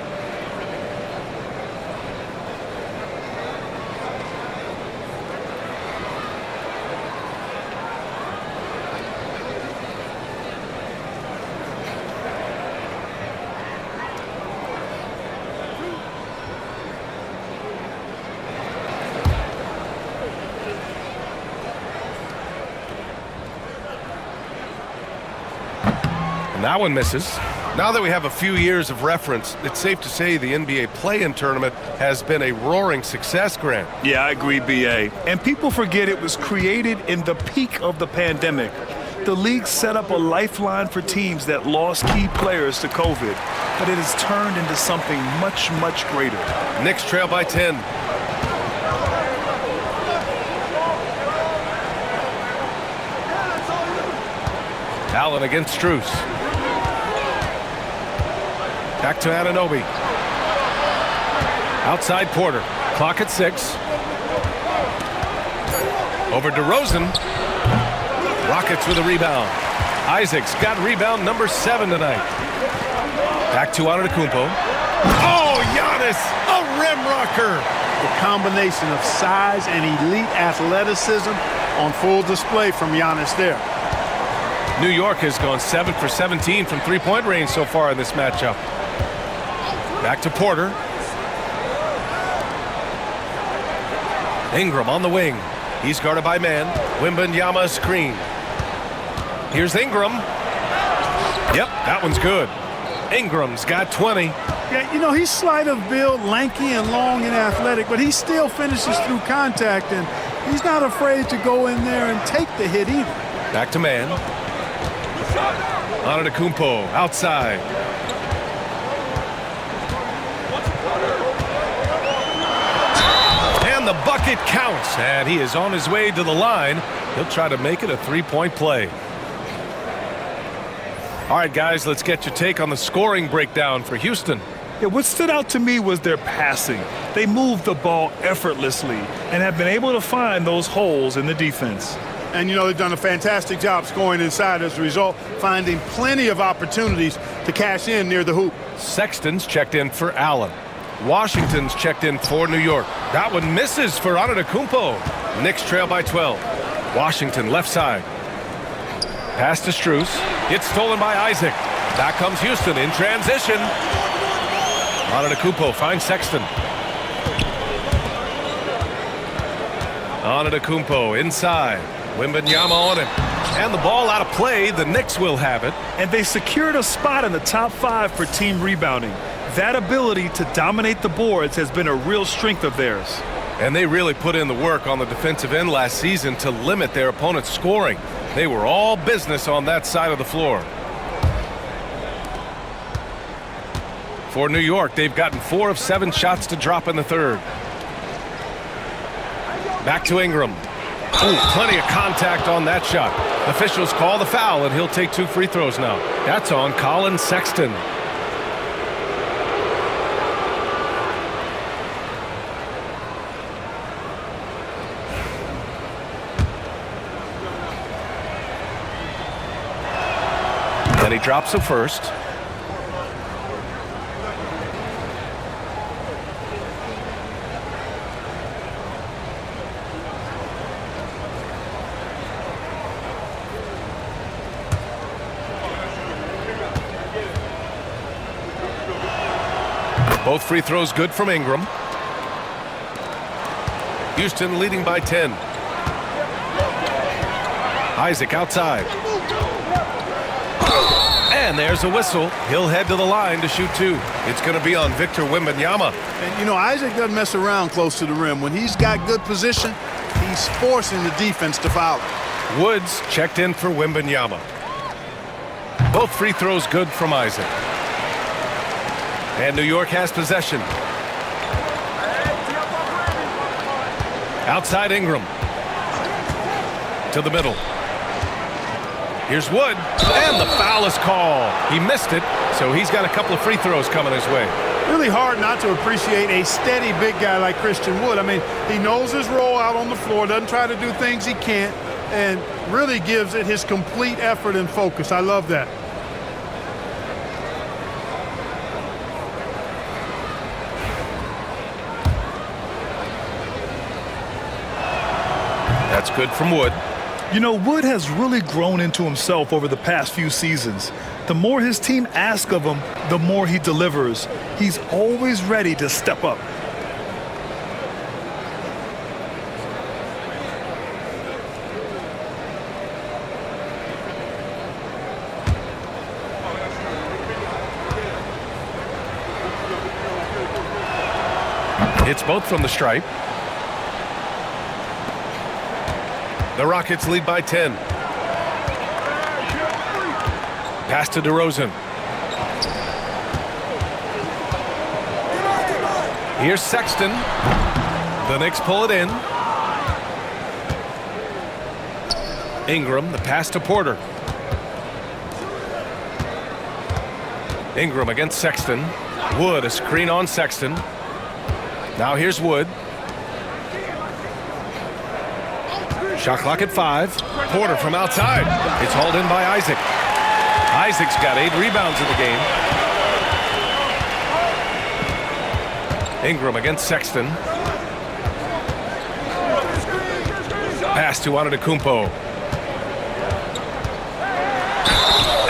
That one misses. Now that we have a few years of reference, it's safe to say the NBA play-in tournament has been a roaring success, Grant. Yeah, I agree, B.A. And people forget it was created in the peak of the pandemic. The league set up a lifeline for teams that lost key players to COVID, but it has turned into something much, much greater. Knicks trail by 10. Allen against Strus. Back to Anunoby. Outside Porter. Clock at 6. Over DeRozan. Rockets with a rebound. Isaac's got rebound number 7 tonight. Back to Antetokounmpo. Oh, Giannis this. A rim rocker. The combination of size and elite athleticism on full display from Giannis there. New York has gone 7 for 17 from three-point range so far in this matchup. Back to Porter. Ingram on the wing. He's guarded by man. Wembanyama screen. Here's Ingram. Yep, that one's good. Ingram's got 20. Yeah, you know, he's slight of build, lanky and long and athletic, but he still finishes through contact, and he's not afraid to go in there and take the hit either. Back to man. Antetokounmpo outside. And the bucket counts, and he is on his way to the line. He'll try to make it a three-point play. All right, guys, let's get your take on the scoring breakdown for Houston. Yeah, what stood out to me was their passing. They moved the ball effortlessly and have been able to find those holes in the defense. And, you know, they've done a fantastic job scoring inside as a result, finding plenty of opportunities to cash in near the hoop. Sexton's checked in for Allen. Washington's checked in for New York. That one misses for Antetokounmpo. Knicks trail by 12. Washington left side. Pass to Strus. It's stolen by Isaac. Back comes Houston in transition. Antetokounmpo finds Sexton. Antetokounmpo inside. Wembanyama on him. And the ball out of play. The Knicks will have it. And they secured a spot in the top 5 for team rebounding. That ability to dominate the boards has been a real strength of theirs. And they really put in the work on the defensive end last season to limit their opponent's scoring. They were all business on that side of the floor. For New York, they've gotten 4 of 7 shots to drop in the third. Back to Ingram. Ooh, plenty of contact on that shot. Officials call the foul, and he'll take 2 free throws now. That's on Colin Sexton. Then he drops the first. Both free throws good from Ingram. Houston leading by 10. Isaac outside. And there's a whistle. He'll head to the line to shoot 2. It's going to be on Victor Wembanyama. And, you know, Isaac doesn't mess around close to the rim. When he's got good position, he's forcing the defense to foul him. Woods checked in for Wembanyama. Both free throws good from Isaac. And New York has possession. Outside Ingram. To the middle. Here's Wood, and the foul is called. He missed it, so he's got a couple of free throws coming his way. Really hard not to appreciate a steady big guy like Christian Wood. I mean, he knows his role out on the floor, doesn't try to do things he can't, and really gives it his complete effort and focus. I love that. That's good from Wood. You know, Wood has really grown into himself over the past few seasons. The more his team asks of him, the more he delivers. He's always ready to step up. It's both from the stripe. The Rockets lead by 10. Pass to DeRozan. Here's Sexton. The Knicks pull it in. Ingram, the pass to Porter. Ingram against Sexton. Wood, a screen on Sexton. Now here's Wood. Shot clock at 5. Porter from outside. It's hauled in by Isaac. Isaac's got 8 rebounds in the game. Ingram against Sexton. Pass to Antetokounmpo.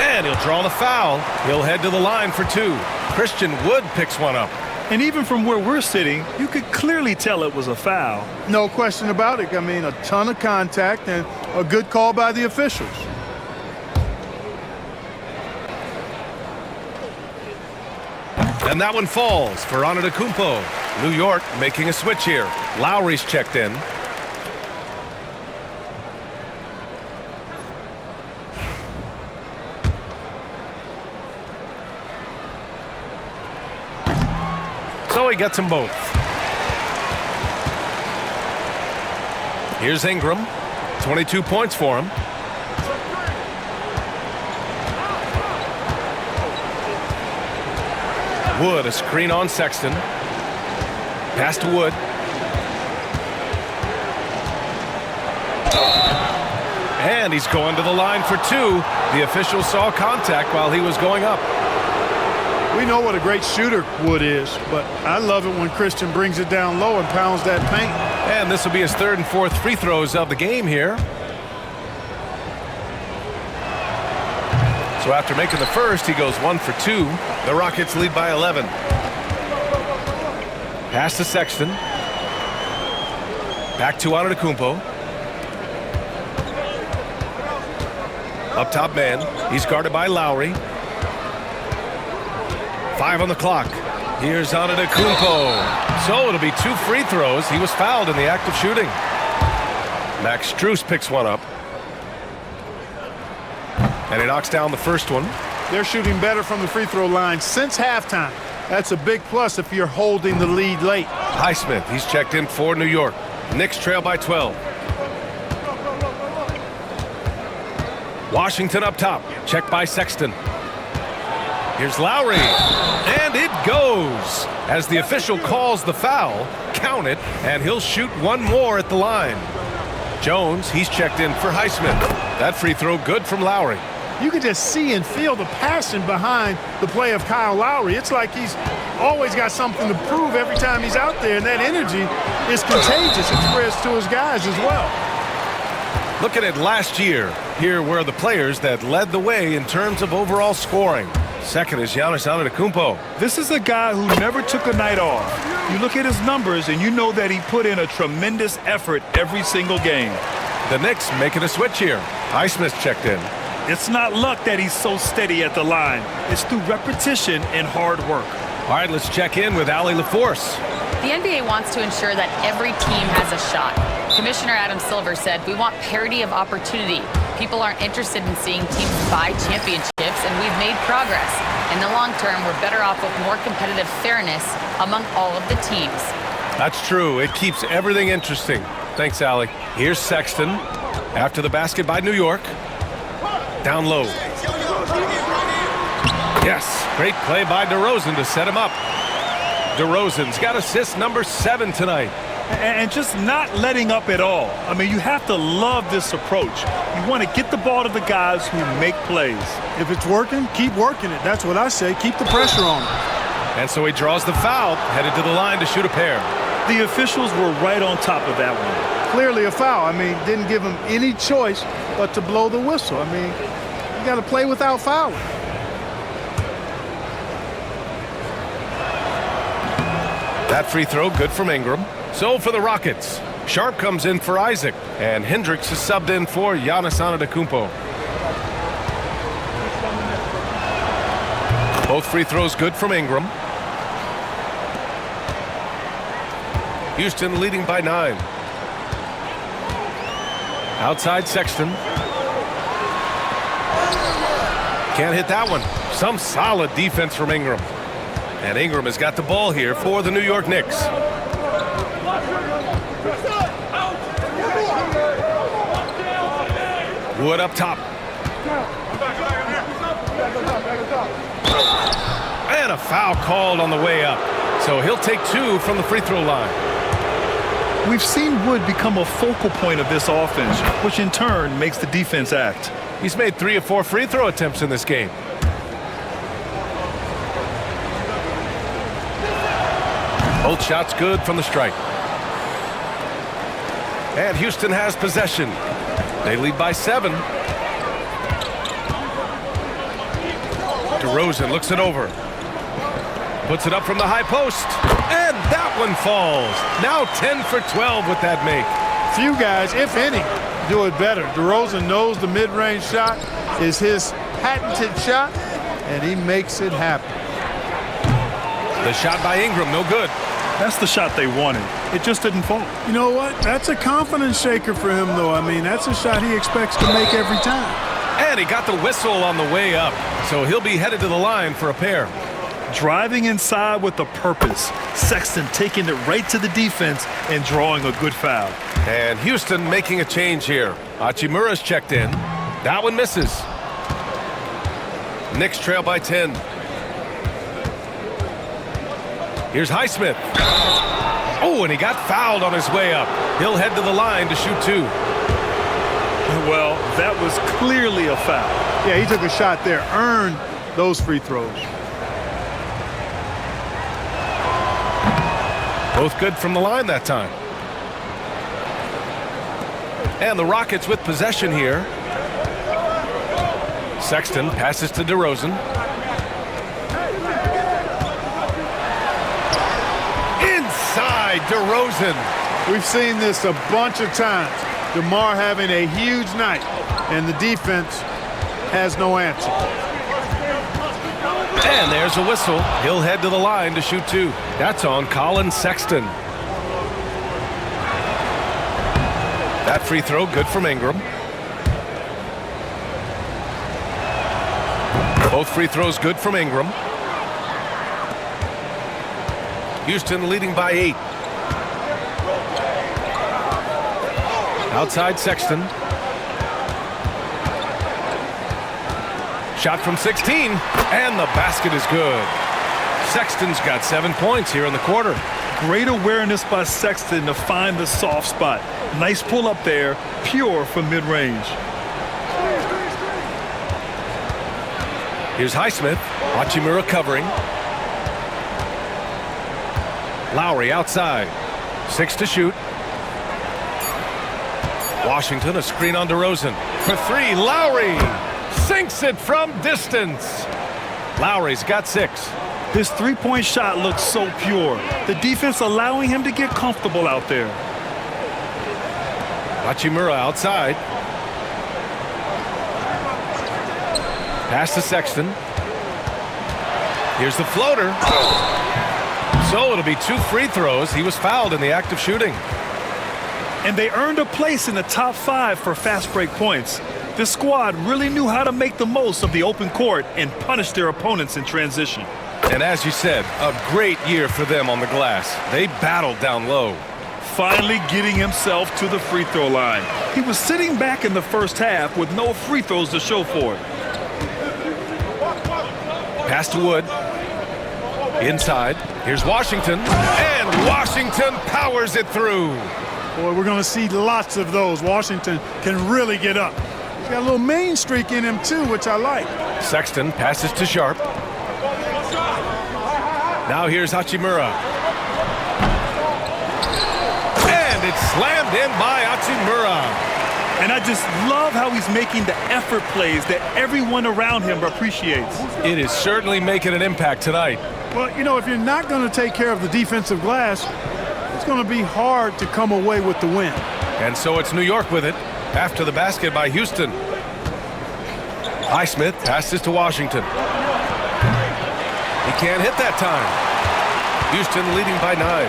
And he'll draw the foul. He'll head to the line for two. Christian Wood picks one up. And even from where we're sitting, you could clearly tell it was a foul. No question about it. I mean, a ton of contact and a good call by the officials. And that one falls for Antetokounmpo. New York making a switch here. Lowry's checked in. So he gets them both. Here's Ingram. 22 points for him. Wood, a screen on Sexton. Pass to Wood. And he's going to the line for two. The official saw contact while he was going up. We know what a great shooter Wood is, but I love it when Christian brings it down low and pounds that paint. And this will be his third and fourth free throws of the game here. So after making the first, he goes 1 for 2. The Rockets lead by 11. Pass to Sexton. Back to Antetokounmpo. Up top man. He's guarded by Lowry. 5 on the clock. Here's Antetokounmpo. So it'll be 2 free throws. He was fouled in the act of shooting. Max Strus picks one up. And he knocks down the first one. They're shooting better from the free throw line since halftime. That's a big plus if you're holding the lead late. Highsmith, he's checked in for New York. Knicks trail by 12. Washington up top. Checked by Sexton. Here's Lowry. And it goes. As the official calls the foul, count it, and he'll shoot one more at the line. Jones, he's checked in for Highsmith. That free throw good from Lowry. You can just see and feel the passion behind the play of Kyle Lowry. It's like he's always got something to prove every time he's out there, and that energy is contagious. It spreads to his guys as well. Looking at last year, here were the players that led the way in terms of overall scoring. Second is Giannis Antetokounmpo. This is a guy who never took a night off. You look at his numbers, and you know that he put in a tremendous effort every single game. The Knicks making a switch here. Highsmith checked in. It's not luck that he's so steady at the line. It's through repetition and hard work. All right, let's check in with Allie LaForce. The NBA wants to ensure that every team has a shot. Commissioner Adam Silver said, "We want parity of opportunity. People aren't interested in seeing teams buy championships, and we've made progress. In the long term, we're better off with more competitive fairness among all of the teams." That's true. It keeps everything interesting. Thanks, Allie. Here's Sexton after the basket by New York. Down low. Yes, great play by DeRozan to set him up. DeRozan's got assist number 7 tonight. And just not letting up at all. I mean, you have to love this approach. You want to get the ball to the guys who make plays. If it's working, keep working it. That's what I say. Keep the pressure on him. And so he draws the foul, headed to the line to shoot a pair. The officials were right on top of that one. Clearly a foul. I mean, didn't give him any choice but to blow the whistle. I mean, you got to play without fouling. That free throw good from Ingram. So for the Rockets, Sharp comes in for Isaac, and Hendricks is subbed in for Giannis Antetokounmpo. Both free throws good from Ingram. Houston leading by 9. Outside Sexton. Can't hit that one. Some solid defense from Ingram. And Ingram has got the ball here for the New York Knicks. Wood up top. And a foul called on the way up. So he'll take 2 from the free throw line. We've seen Wood become a focal point of this offense, which in turn makes the defense act. He's made 3 or 4 free throw attempts in this game. Both shots good from the strike. And Houston has possession. They lead by 7. DeRozan looks it over. Puts it up from the high post. And that one falls. Now 10 for 12 with that make. Few guys, if any, do it better. DeRozan knows the mid-range shot is his patented shot, and he makes it happen. The shot by Ingram, no good. That's the shot they wanted. It just didn't fall. You know what? That's a confidence shaker for him, though. I mean, that's a shot he expects to make every time. And he got the whistle on the way up, so he'll be headed to the line for a pair. Driving inside with a purpose. Sexton taking it right to the defense and drawing a good foul. And Houston making a change here. Hachimura's checked in. That one misses. Knicks trail by 10. Here's Highsmith. Oh, and he got fouled on his way up. He'll head to the line to shoot 2. Well, that was clearly a foul. Yeah, he took a shot there, earned those free throws. Both good from the line that time. And the Rockets with possession here. Sexton passes to DeRozan. Inside DeRozan. We've seen this a bunch of times. DeMar having a huge night, and the defense has no answer. And there's a whistle. He'll head to the line to shoot 2. That's on Colin Sexton. That free throw good from Ingram. Both free throws good from Ingram. Houston leading by 8. Outside Sexton. Shot from 16, and the basket is good. Sexton's got 7 points here in the quarter. Great awareness by Sexton to find the soft spot. Nice pull up there, pure from mid-range. Here's Highsmith. Hachimura covering. Lowry outside. 6 to shoot. Washington, a screen on DeRozan. For 3, Lowry sinks it from distance. Lowry's got 6. His three-point shot looks so pure. The defense allowing him to get comfortable out there. Hachimura outside. Pass to Sexton. Here's the floater. So it'll be 2 free throws. He was fouled in the act of shooting. And they earned a place in the top 5 for fast break points. This squad really knew how to make the most of the open court and punish their opponents in transition. And as you said, a great year for them on the glass. They battled down low. Finally getting himself to the free throw line. He was sitting back in the first half with no free throws to show for it. Pass to Wood. Inside. Here's Washington. And Washington powers it through. Boy, we're going to see lots of those. Washington can really get up. He's got a little main streak in him, too, which I like. Sexton passes to Sharp. Now here's Hachimura. And it's slammed in by Hachimura. And I just love how he's making the effort plays that everyone around him appreciates. It is certainly making an impact tonight. Well, you know, if you're not going to take care of the defensive glass, it's going to be hard to come away with the win. And so it's New York with it after the basket by Houston. Highsmith passes to Washington. He can't hit that time. Houston leading by 9.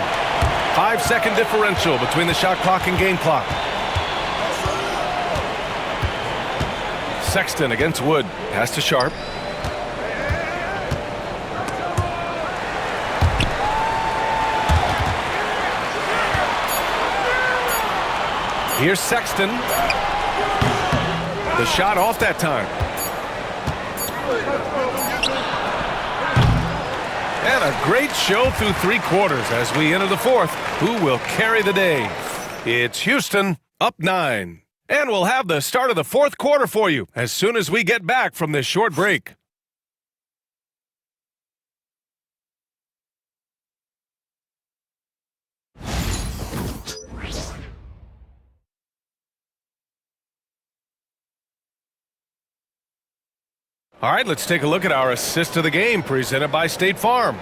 5-second differential between the shot clock and game clock. Sexton against Wood. Pass to Sharp. Here's Sexton. The shot off that time. And a great show through 3 quarters as we enter the 4th. Who will carry the day? It's Houston up 9. And we'll have the start of the 4th quarter for you as soon as we get back from this short break. All right, let's take a look at our assist of the game presented by State Farm.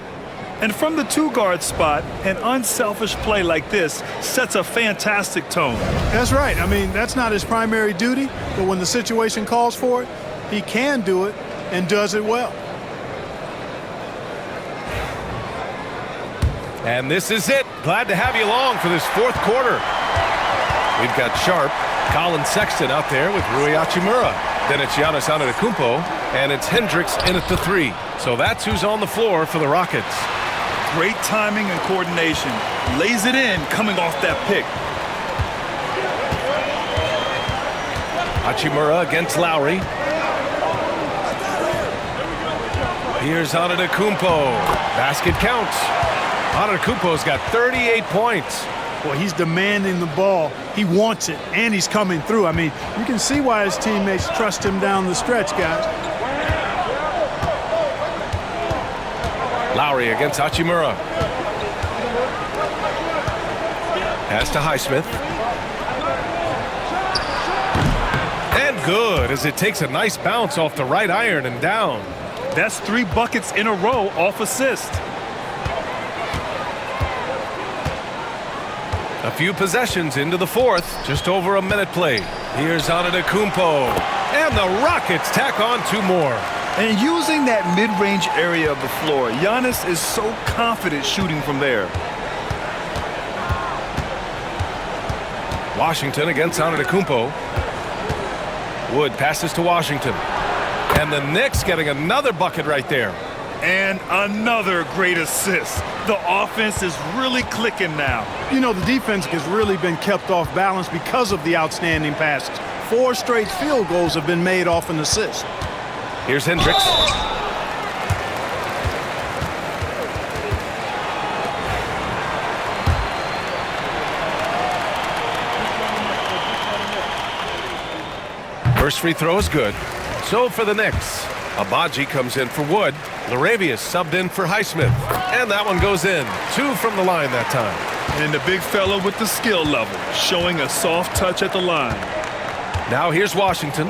And from the 2-guard spot, an unselfish play like this sets a fantastic tone. That's right. I mean, that's not his primary duty, but when the situation calls for it, he can do it and does it well. And this is it. Glad to have you along for this fourth quarter. We've got Sharp, Colin Sexton out there with Rui Hachimura. Then it's Giannis Antetokounmpo, and it's Hendricks in at the 3. So that's who's on the floor for the Rockets. Great timing and coordination. Lays it in coming off that pick. Hachimura against Lowry. Here's Antetokounmpo. Basket counts. Antetokounmpo's got 38 points. Well, he's demanding the ball. He wants it, and he's coming through. I mean, you can see why his teammates trust him down the stretch, guys. Lowry against Hachimura. Pass to Highsmith. And good, as it takes a nice bounce off the right iron and down. That's 3 buckets in a row off assist. A few possessions into the fourth, just over a minute played. Here's Antetokounmpo, and the Rockets tack on 2 more. And using that mid-range area of the floor, Giannis is so confident shooting from there. Washington against Antetokounmpo. Wood passes to Washington. And the Knicks getting another bucket right there. And another great assist. The offense is really clicking now. You know, the defense has really been kept off balance because of the outstanding passes. 4 straight field goals have been made off an assist. Here's Hendricks. First free throw is good. So for the Knicks, Abaji comes in for Wood. Laravius subbed in for Highsmith. And that one goes in. 2 from the line that time. And the big fella with the skill level, showing a soft touch at the line. Now here's Washington.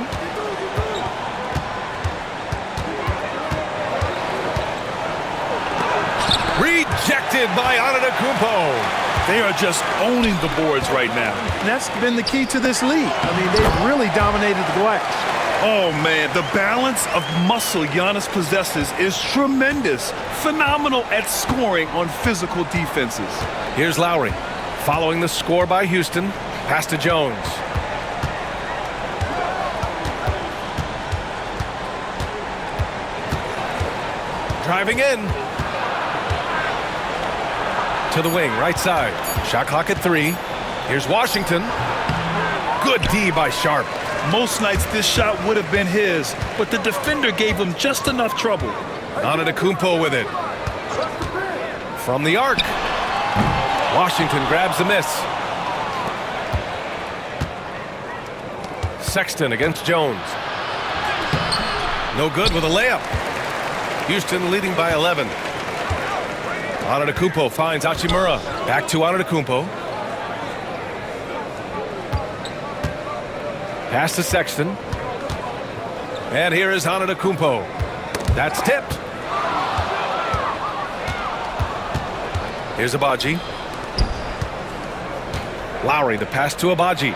Rejected by Antetokounmpo. They are just owning the boards right now. And that's been the key to this league. I mean, they've really dominated the glass. Oh, man, the balance of muscle Giannis possesses is tremendous. Phenomenal at scoring on physical defenses. Here's Lowry. Following the score by Houston. Pass to Jones. Driving in. To the wing, right side. Shot clock at 3. Here's Washington. Good D by Sharp. Most nights this shot would have been his, but the defender gave him just enough trouble. Antetokounmpo with it. From the arc. Washington grabs the miss. Sexton against Jones. No good with a layup. Houston leading by 11. Antetokounmpo finds Hachimura. Back to Antetokounmpo. Pass to Sexton. And here is Antetokounmpo. That's tipped. Here's Abaji. Lowry, the pass to Abaji.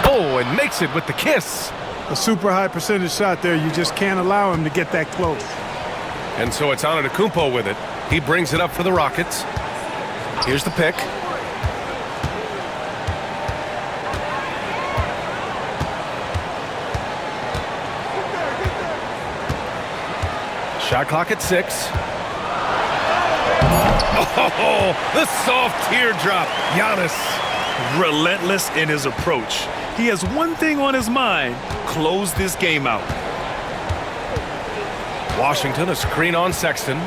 Oh, and makes it with the kiss. A super high percentage shot there. You just can't allow him to get that close. And so it's Antetokounmpo with it. He brings it up for the Rockets. Here's the pick. Shot clock at 6. Oh, the soft teardrop. Giannis. Relentless in his approach. He has one thing on his mind: close this game out. Washington, a screen on Sexton.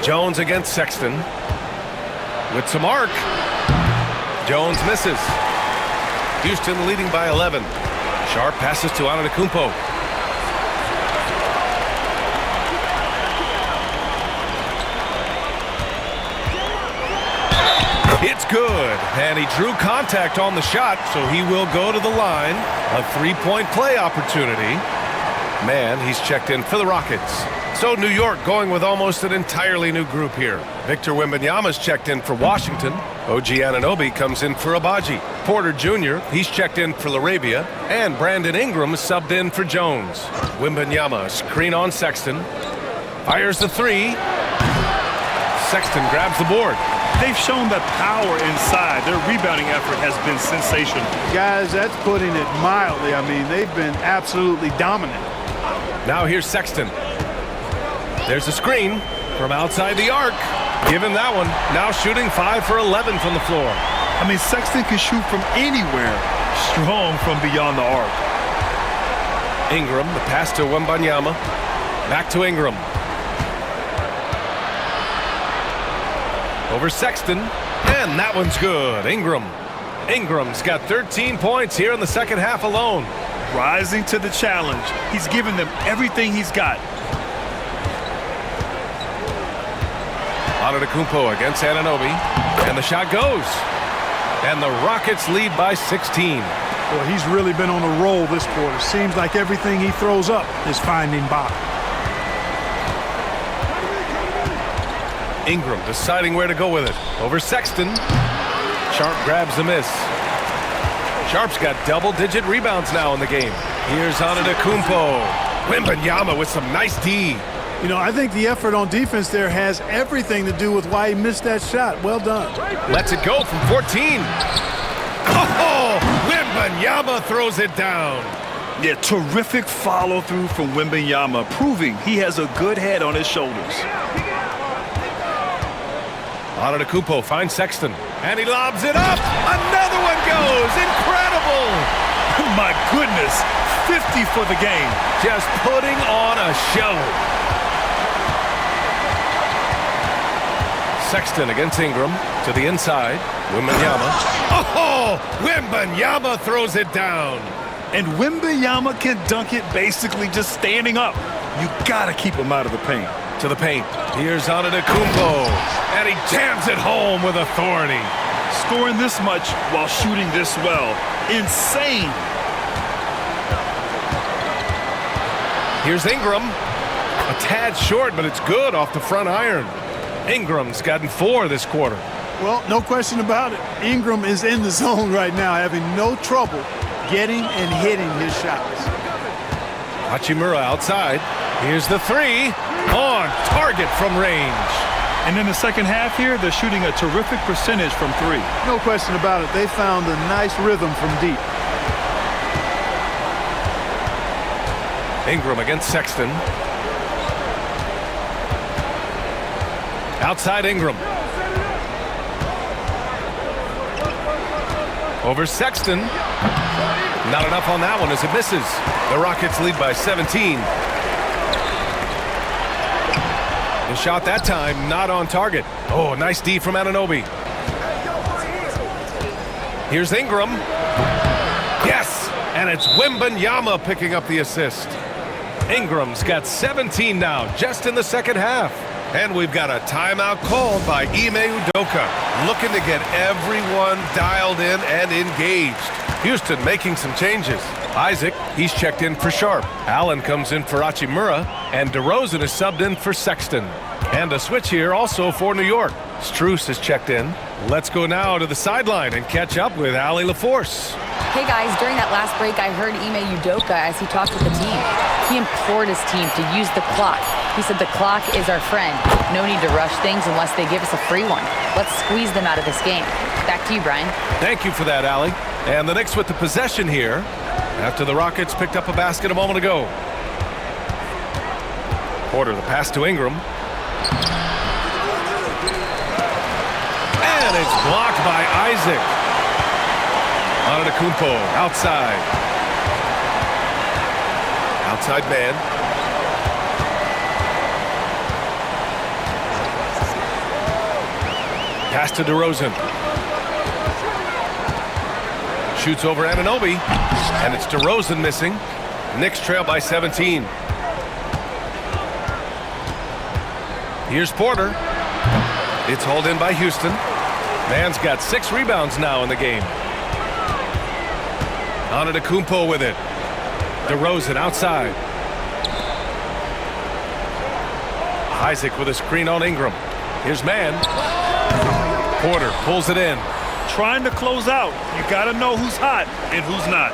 Jones against Sexton. With some arc. Jones misses. Houston leading by 11. Sharp passes to Antetokounmpo. It's good, and he drew contact on the shot, so he will go to the line. A three-point play opportunity. Man, he's checked in for the Rockets. So New York going with almost an entirely new group here. Victor Wembanyama's checked in for Washington. OG Anunoby comes in for Abaji. Porter Jr., he's checked in for LaRavia. And Brandon Ingram subbed in for Jones. Wembanyama, screen on Sexton. Fires the three. Sexton grabs the board. They've shown that power inside. Their rebounding effort has been sensational. Guys, that's putting it mildly. I mean, they've been absolutely dominant. Now here's Sexton. There's a screen from outside the arc. Give him that one. Now shooting 5 for 11 from the floor. I mean, Sexton can shoot from anywhere. Strong from beyond the arc. Ingram, the pass to Wembanyama. Back to Ingram. Over Sexton, and that one's good. Ingram's got 13 points here in the second half alone. Rising to the challenge. He's given them everything he's got. Antetokounmpo against Anunoby, and the shot goes. And the Rockets lead by 16. Well, he's really been on a roll this quarter. Seems like everything he throws up is finding bottom. Ingram deciding where to go with it. Over Sexton. Sharp grabs the miss. Sharp's got double-digit rebounds now in the game. Here's Antetokounmpo. Wembanyama with some nice D. You know, I think the effort on defense there has everything to do with why he missed that shot. Well done. Lets it go from 14. Oh, Wembanyama throws it down. Yeah, terrific follow-through from Wembanyama, proving he has a good head on his shoulders. Antetokounmpo finds Sexton, and he lobs it up. Another one goes. Incredible. My goodness, 50 for the game. Just putting on a show. Sexton against Ingram to the inside. Wembanyama. Oh, Wembanyama throws it down. And Wembanyama can dunk it basically just standing up. You got to keep him out of the paint. To the paint. Here's Antetokounmpo, and he jams it home with authority. Scoring this much while shooting this well. Insane. Here's Ingram. A tad short, but it's good off the front iron. Ingram's gotten 4 this quarter. Well, no question about it. Ingram is in the zone right now, having no trouble getting and hitting his shots. Hachimura outside. Here's the three. On target from range. And in the second half here, they're shooting a terrific percentage from 3. No question about it. They found a nice rhythm from deep. Ingram against Sexton. Outside Ingram. Over Sexton. Not enough on that one as it misses. The Rockets lead by 17. The shot that time not on target. Oh, nice D from Anunoby. Here's Ingram. Yes, and it's Wembanyama picking up the assist. Ingram's got 17 now, just in the second half. And we've got a timeout called by Ime Udoka, looking to get everyone dialed in and engaged. Houston making some changes. Isaac, he's checked in for Sharp. Allen comes in for Hachimura, and DeRozan is subbed in for Sexton. And a switch here also for New York. Strus is checked in. Let's go now to the sideline and catch up with Allie LaForce. Hey guys, during that last break, I heard Ime Udoka as he talked with the team. He implored his team to use the clock. He said the clock is our friend. No need to rush things unless they give us a free one. Let's squeeze them out of this game. Back to you, Brian. Thank you for that, Allie. And the Knicks with the possession here after the Rockets picked up a basket a moment ago. Porter, the pass to Ingram. And it's blocked by Isaac. Antetokounmpo outside. Outside man. Pass to DeRozan. Shoots over Anunoby. And it's DeRozan missing. Knicks trail by 17. Here's Porter. It's hauled in by Houston. Man's got 6 rebounds now in the game. Antetokounmpo with it. DeRozan outside. Isaac with a screen on Ingram. Here's man. Porter pulls it in. Trying to close out. You got to know who's hot and who's not.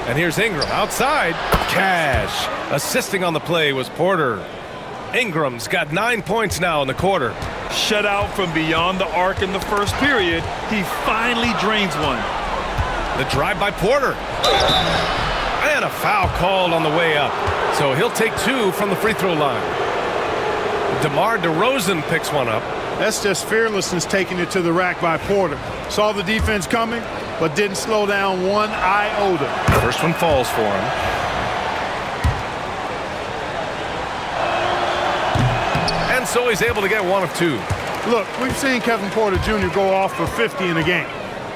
And here's Ingram outside. Cash. Assisting on the play was Porter. Ingram's got 9 points now in the quarter. Shut out from beyond the arc in the first period. He finally drains one. The drive by Porter. And a foul called on the way up. So he'll take 2 from the free throw line. DeMar DeRozan picks one up. That's just fearlessness taking it to the rack by Porter. Saw the defense coming, but didn't slow down one iota. First one falls for him. And so he's able to get 1 of 2. Look, we've seen Kevin Porter Jr. go off for 50 in a game.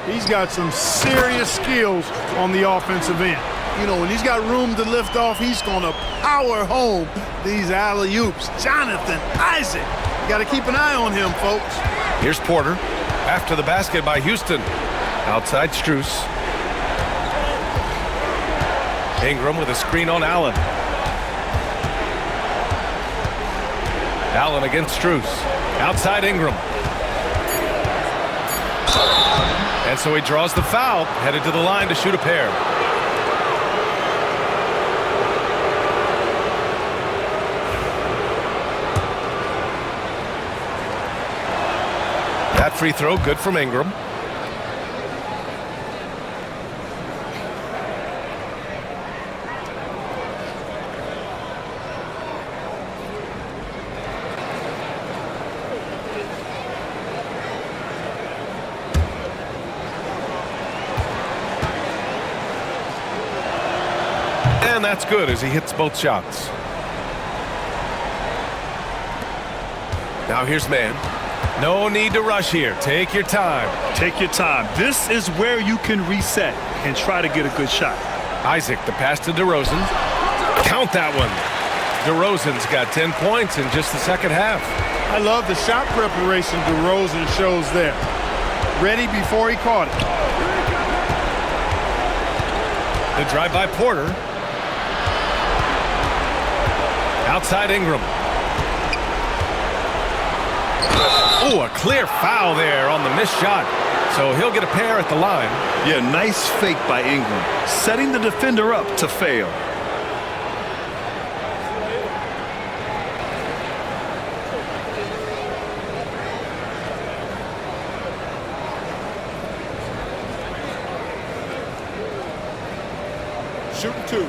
He's got some serious skills on the offensive end. You know, when he's got room to lift off, he's going to power home these alley-oops. Jonathan Isaac. You got to keep an eye on him, folks. Here's Porter. After the basket by Houston. Outside Strus. Ingram with a screen on Allen. Allen against Strus. Outside Ingram. And so he draws the foul. Headed to the line to shoot a pair. That free throw good from Ingram. And that's good as he hits both shots. Now here's man. No need to rush here. Take your time. Take your time. This is where you can reset and try to get a good shot. Isaac, the pass to DeRozan. Count that one. DeRozan's got 10 points in just the second half. I love the shot preparation DeRozan shows there. Ready before he caught it. The drive by Porter. Outside Ingram. Oh, a clear foul there on the missed shot. So he'll get a pair at the line. Yeah, nice fake by Ingram. Setting the defender up to fail. Shooting 2.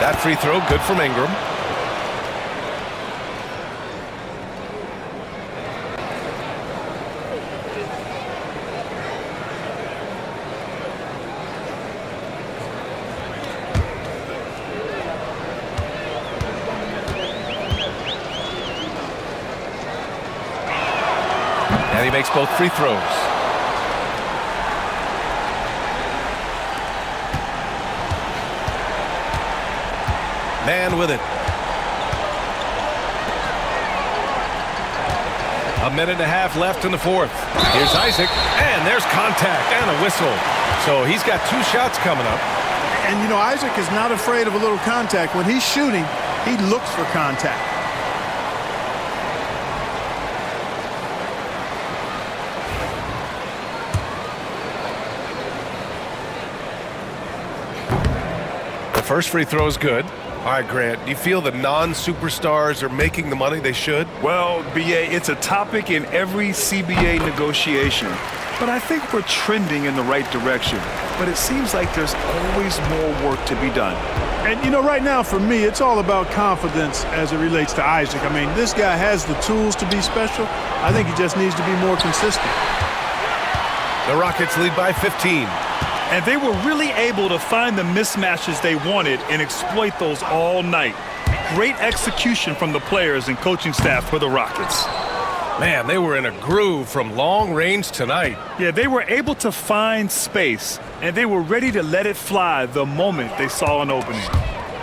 That free throw good from Ingram. And he makes both free throws. Man with it. A minute and a half left in the fourth. Here's Isaac, and there's contact and a whistle. So he's got 2 shots coming up. And, you know, Isaac is not afraid of a little contact. When he's shooting, he looks for contact. The first free throw is good. All right, Grant, do you feel the non-superstars are making the money they should? Well, BA, it's a topic in every CBA negotiation. But I think we're trending in the right direction. But it seems like there's always more work to be done. And, you know, right now for me, it's all about confidence as it relates to Isaac. I mean, this guy has the tools to be special. I think he just needs to be more consistent. The Rockets lead by 15. And they were really able to find the mismatches they wanted and exploit those all night. Great execution from the players and coaching staff for the Rockets. Man, they were in a groove from long range tonight. Yeah, they were able to find space, and they were ready to let it fly the moment they saw an opening.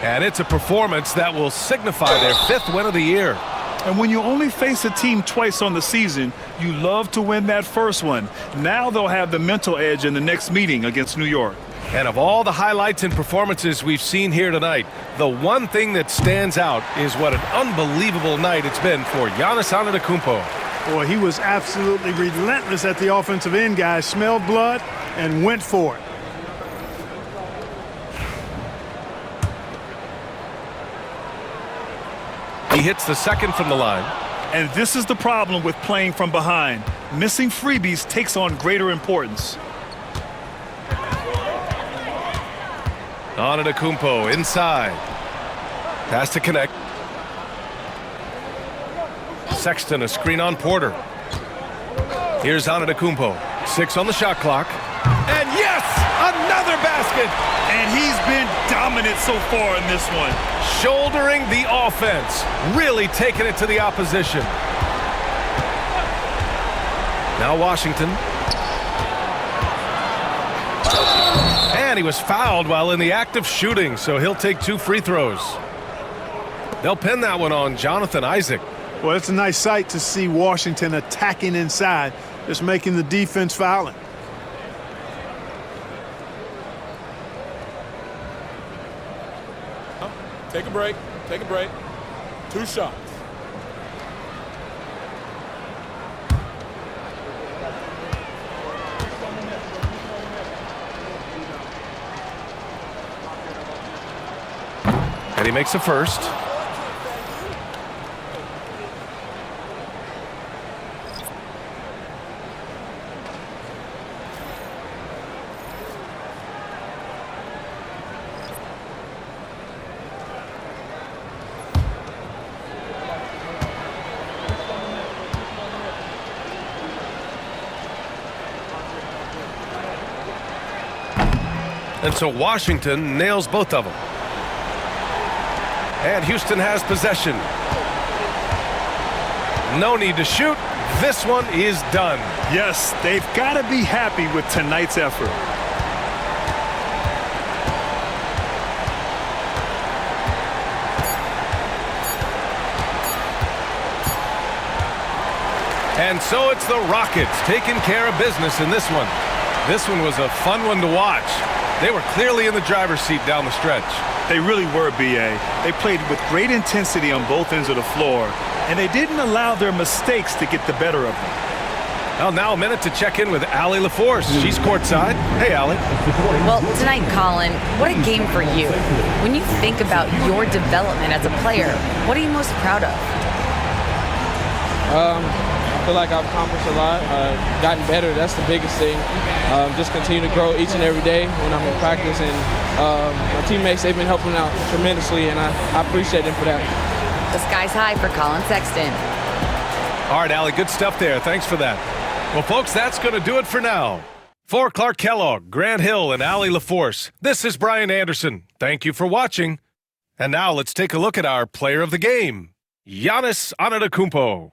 And it's a performance that will signify their 5th win of the year. And when you only face a team twice on the season, you love to win that first one. Now they'll have the mental edge in the next meeting against New York. And of all the highlights and performances we've seen here tonight, the one thing that stands out is what an unbelievable night it's been for Giannis Antetokounmpo. Boy, he was absolutely relentless at the offensive end, guys. Smelled blood and went for it. He hits the second from the line. And this is the problem with playing from behind. Missing freebies takes on greater importance. Antetokounmpo inside. Pass to connect. Sexton, a screen on Porter. Here's Antetokounmpo. 6 on the shot clock. And yes, another basket. And he's been dominant so far in this one. Shouldering the offense. Really taking it to the opposition. Now Washington. And he was fouled while in the act of shooting, so he'll take 2 free throws. They'll pin that one on Jonathan Isaac. Well, it's a nice sight to see Washington attacking inside, just making the defense fouling. Take a break. Take a break. 2 shots. And he makes the first. And so Washington nails both of them. And Houston has possession. No need to shoot. This one is done. Yes, they've got to be happy with tonight's effort. And so it's the Rockets taking care of business in this one. This one was a fun one to watch. They were clearly in the driver's seat down the stretch. They really were, B.A. They played with great intensity on both ends of the floor, and they didn't allow their mistakes to get the better of them. Well, now a minute to check in with Allie LaForce. She's courtside. Hey, Allie. Well, tonight, Colin, what a game for you. When you think about your development as a player, what are you most proud of? I feel like I've accomplished a lot, gotten better. That's the biggest thing. Just continue to grow each and every day when I'm in practice. And my teammates, they've been helping out tremendously, and I appreciate them for that. The sky's high for Colin Sexton. All right, Allie, good stuff there. Thanks for that. Well, folks, that's going to do it for now. For Clark Kellogg, Grant Hill, and Allie LaForce, this is Brian Anderson. Thank you for watching. And now let's take a look at our player of the game, Giannis Antetokounmpo.